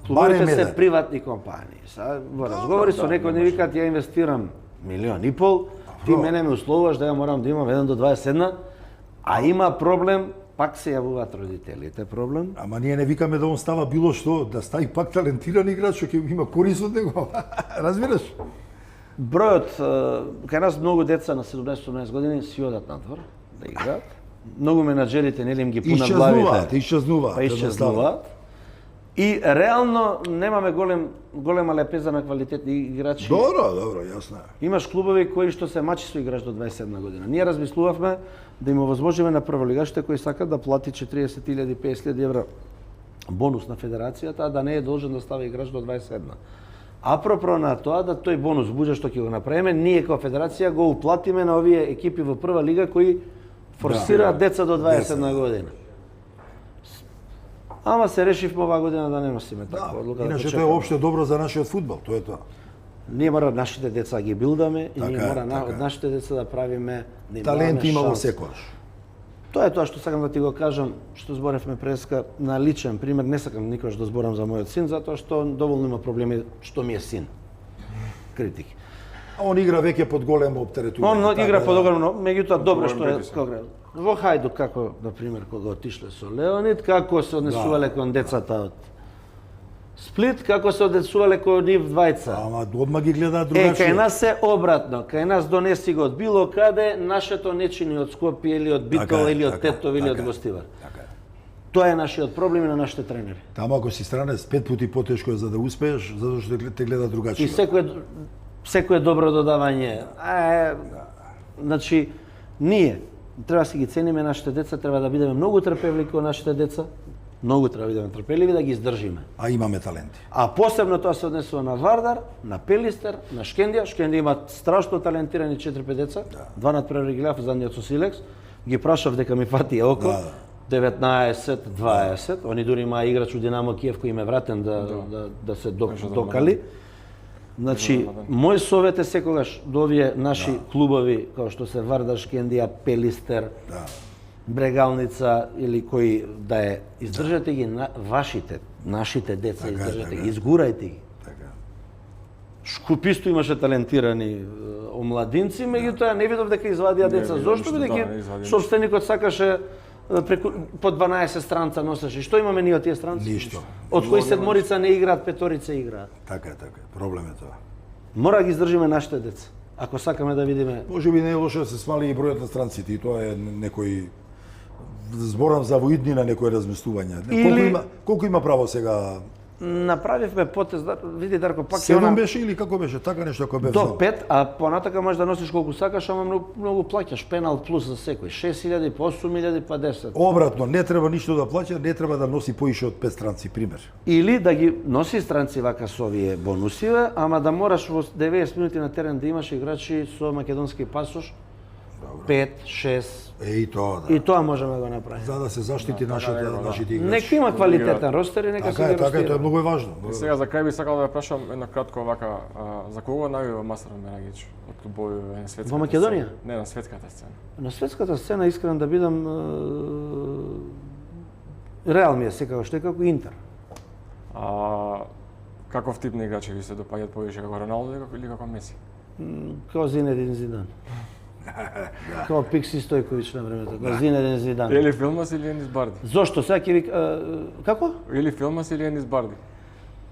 клубовите Барем се еден. приватни компании. Са во разговори со некој не викаат ја инвестирам 1,5 милион, ти мене ме условуваш да ја морам да имам 1 до 21, а има проблем, пак се јавуваат родителите проблем. Ама ние не викаме да он става било што, да стави пак талентиран играч што ќе има корис од него. Разбираш? Бројот, кај нас многу деца на 17-18 години си одат надвор да играат. Многу менаџерите нели им ги пунат главите. Исчезнуваат. Па исчезнуваат. И реално немаме голема лепеза на квалитетни играчи. Добро, јасно е. Имаш клубови кои што се мачи со играч до 27 година. Ние размислувавме да им овозможиме на прволигашите кои сакат да плати 40.000, 50.000 евра бонус на федерацијата, а да не е должен да става играч до 27. Апропро на тоа да тој бонус буџе што ќе го направиме, ние како федерација го уплатиме на овие екипи во прва лига кои форсираат деца до 27 година. Ама се решивме оваа година да не носиме таква одлука. Иначе тоа е почекаме. општо добро за нашиот фудбал, тоа е тоа. Ние мора нашите деца ги билдаме и ние Така е, мора така од е. нашите деца да правиме да им Талент даваме има во шанса. секојаш. Тоа е тоа што сакам да ти го кажам, што зборевме преска на личен пример, не сакам никош да зборам за мојот син затоа што доволно има проблеми што ми е син. Критики. А он игра веќе под големо оптеретување. Он така игра да. под огромно, меѓутоа добро што е притисок. кога во Хајдук како на пример кога отишле со Леонид, како се однесувале кон децата од Сплит, како се однесувале кон нив двајца. Ама одма ги гледаат другачи. Кај нас е обратно. Кај нас донеси го од било каде, нашето не чини од Скопје или од Битол Така е, или од така е, Тетово или од така е. Гостивар. Така е. Тоа е нашиот проблем и на нашите тренери. Таму ако си странец 5 пати потешко е за да успееш, затоа што те гледа И другачи. секое добро додавање. Значи, ние треба да си ги цениме нашите деца, треба да бидеме многу трпевливи кон нашите деца, многу треба да бидеме трпеливи да ги издржиме. А имаме таленти. А посебно тоа се однесува на Вардар, на Пелистер, на Шкендија. Шкендија има страшно талентирани 4-5 деца. Два надпревари ги гледав задниот со Силекс. Ги прашав дека ми фати око. Да. 19-20. Они дури има играч у Динамо Киев кој им е вратен да се докали. Значи, мој совет е секогаш до овие наши клубови, како што се Вардар, Шкендија, Пелистер, Брегалница или кои да е издржате ги нашите деца, Така е, издржате така ги, е. изгурајте ги. Така. Шкуписто имаше талентирани омладинци, меѓутоа не видов дека извадија деца. видов Зошто? ништо, да, не Бидејќи извади собственикот сакаше по 12 странца носеше. Што имаме ние од тие странци? Ништо. Од кои седморица не играат, петорица играат. Така е. Проблем е тоа. Мора да ги издржиме нашите деца. Ако сакаме да видиме Може би не е лошо да се смали и бројот на странците и тоа е некој зборам за во иднина некои разместувања. Или- Колку има право сега? Направивме потез, види Дарко, пак е 7 она беше или како беше? Така нешто ако бев до знал. 5, а понатака можеш да носиш колку сакаш, ама многу плаќаш пенал плюс за секој. 6.000, па 8.000, па 10. Обратно, не треба ништо да плаќа, не треба да носи поише од 5 странци, пример. Или да ги носи странци вака со овие бонусиве, ама да мораш во 90 минути на терен да имаш играчи со македонски пасош, 5, 6, И тоа, да. и тоа можеме да го направиме. За да се заштити нашите играчи. Нека има квалитетен ростер и нека се Така ги е, така е, тоа е ростира. многу важно. И сега за крај би сакал да ја прашам едно кратко вака, за кого навива Масар Мерагич од клубови на светската Во Македонија? сцена? Не, на светската сцена. На светската сцена, искрен да бидам, Реал ми е секако што е како Интер. Каков тип на играчи ви се допаѓаат повише, како Роналдо или како Меси? Како Зинедин Зидан. Како Пикси Стојковиќ на времето, како Зинедин Зидан. Или Филмас или Енис Барди? Зошто? Сега ќе ви... Како? Или Филмас или Енис Барди?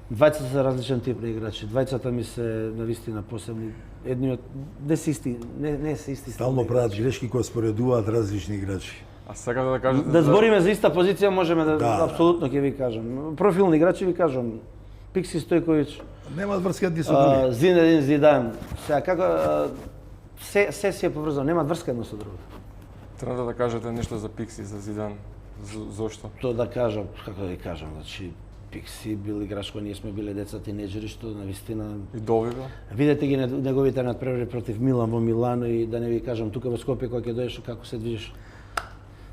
Двајцата се различен тип на играчи. Двајцата ми се навистина посебни. Едниот не се исти, не се исти. Стално прават грешки кои споредуваат различни играчи. А сега да кажете Да збориме за иста позиција, можеме да, Да. апсолутно ќе ви кажам. Профилни играчи ви кажам. Пикси Стојковиќ, Немаат врска едни со други. Зинедин Зидан. Сега како се си е поврзано, немаат врска едно со друго. Треба да кажете нешто за Пикси, за Зидан. Зошто? Тоа да кажам, како да ви кажам, значи Пикси бил играч кој ние сме биле деца тинеџери, што навистина Идол ви бил? видете ги неговите надпревари против Милан во Милано и да не ви кажам тука во Скопје кога ќе дојдеш како се движиш.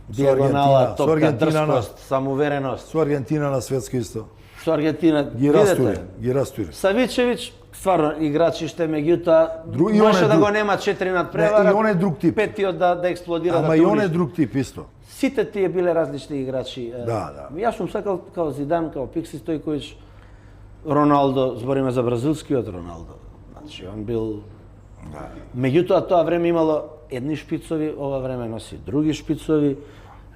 Диагонала, Аргентина, со топка, Аргентина дрскост, самоувереност. Со Аргентина на светско исто. Со Аргентина, Ги растури, ги растури. Савичевиќ, стварно играчи што меѓутоа И он може е да друг. го нема 4 надпревара. Не, и он е друг тип. Петиот да експлодира Ама да и те он е уништи. друг тип исто. Сите тие биле различни играчи. Да. Јас сум сакал као Зидан, као Пикси Стојковиќ, Роналдо, збориме за бразилскиот Роналдо. Значи, он бил... Меѓутоа, тоа време имало едни шпицови, ова време носи други шпицови.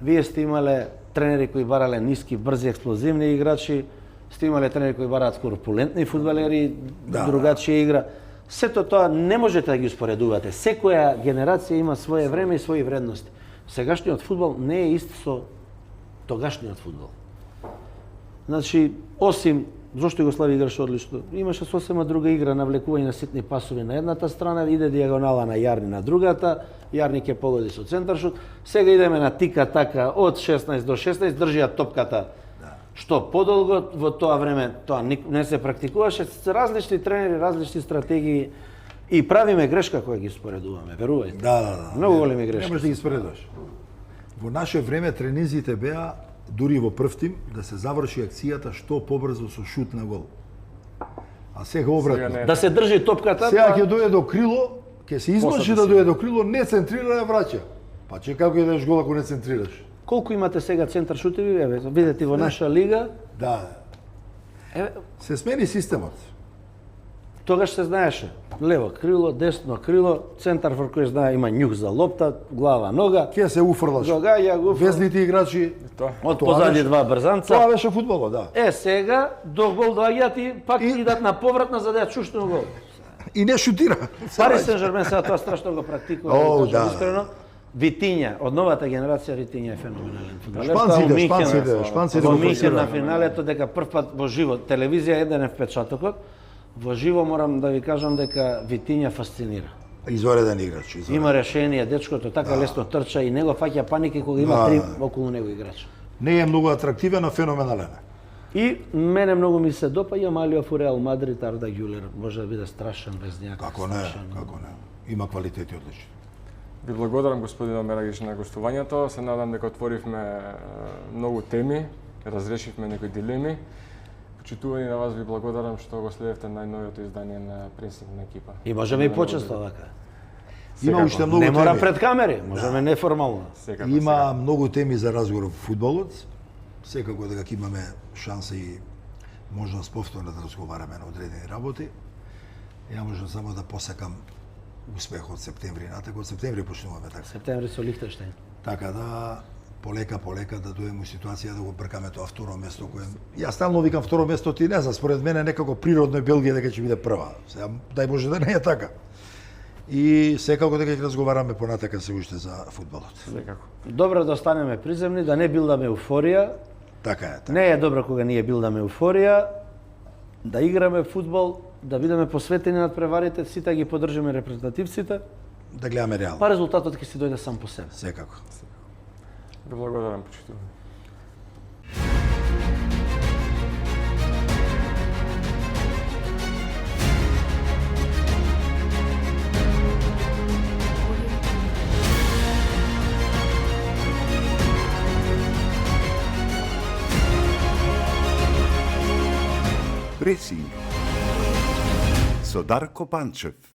Вие сте имале тренери кои барале ниски, брзи, експлозивни играчи, сте имале тренери кои бараат корпулентни фудбалери, другачија игра. Сето тоа не можете да ги успоредувате. Секоја генерација има свое време и своји вредности. Сегашниот фудбал не е ист со тогашниот фудбал. Значи, осим зошто Југославија играше одлично, имаше сосема друга игра, навлекување на ситни пасови на едната страна, иде диагонала на Јарни на другата, Јарни ќе погоди со центаршут. Сега идеме на тика-така од 16 до 16, држија топката што подолго, во тоа време тоа не се практикуваше, различни тренери, различни стратегии и правиме грешка која ги споредуваме, верувајте. Да. Многу големи Не грешки. можеш да ги споредуваш. Во наше време тренизите беа дури во прв тим да се заврши акцијата што побрзо со шут на гол. А сега Сега обратно. не. Да се држи топката, Сега па- ќе дојде до крило, ќе се измачи да дојде до крило, не центрира, ја враќа. Па че како ќе дадеш гол ако не центрираш? колку имате сега центар шутеви, еве, видете во наша лига, Да. еве, Се смени системот. тогаш се знаеше. Лево крило, десно крило, центар врз кој знае има њух за лопта, глава, нога, Ќе се уфрлаш. догаѓа го Везните играчи. Тоа. од тоа позади беше- два брзанца. Тоа беше фудбалот, да. Сега до гол доаѓаат и пак идат на повратна за да ја чушнат гол. И не шутира. Пари Сен-Жермен сега тоа страшно го практикува, О, да кажам да. искрено. Витиња, од новата генерација Витиња е феноменален фудбалер. Шпанците Во го Минхен на форсираат. финалето дека прв пат во живо телевизија еден е впечатокот. Во живо морам да ви кажам дека Витиња фасцинира. Изореден играч. изореден. Има решение, дечкото така лесно трча и него фаќа паника кога има Да. три околу него играча. Не е многу атрактивен, а феноменален. И мене многу ми се допаѓа Малио фу Реал Мадрид, Арда Гюлер, може да биде страшен везњак. Како не, страшен. како не. Има квалитети одлични. Ви благодарам господин Мерагич на гостувањето. Се надам дека отворивме многу теми, разрешивме некои дилеми. Почитувани на вас ви благодарам што го следевте најновиото издание на Принцип на екипа. И можеме и почесто вака. Има уште многу Не мора теми. пред камери, можеме неформално. Секако, Има многу теми за разговор во фудбалот. Секако дека ќе имаме шанса и можност повторно да разговараме на одредени работи. Ја можам само да посакам успех од септември натака. Од септември почнуваме така. Септември со Лихтенштейн. Така да полека да дојдеме у ситуација да го бркаме тоа второ место кое јас стално викам второ место, ти не знам, според мене некако природно е Белгија дека ќе биде прва. Сега дај Боже да не е така. и секако дека ќе разговараме понатака се уште за фудбалот. Секако. Добро да останеме приземни, да не билдаме еуфорија. Така е. Така. Не е добро кога ние билдаме еуфорија, да играме фудбал, да бидеме посветени над преварите, сите да ги поддржиме репрезентативците, Да гледаме реално. па резултатот ќе си дојде сам по себе. Секако. Ви благодарам, почитувам. Пресинг со Дарко Панчев.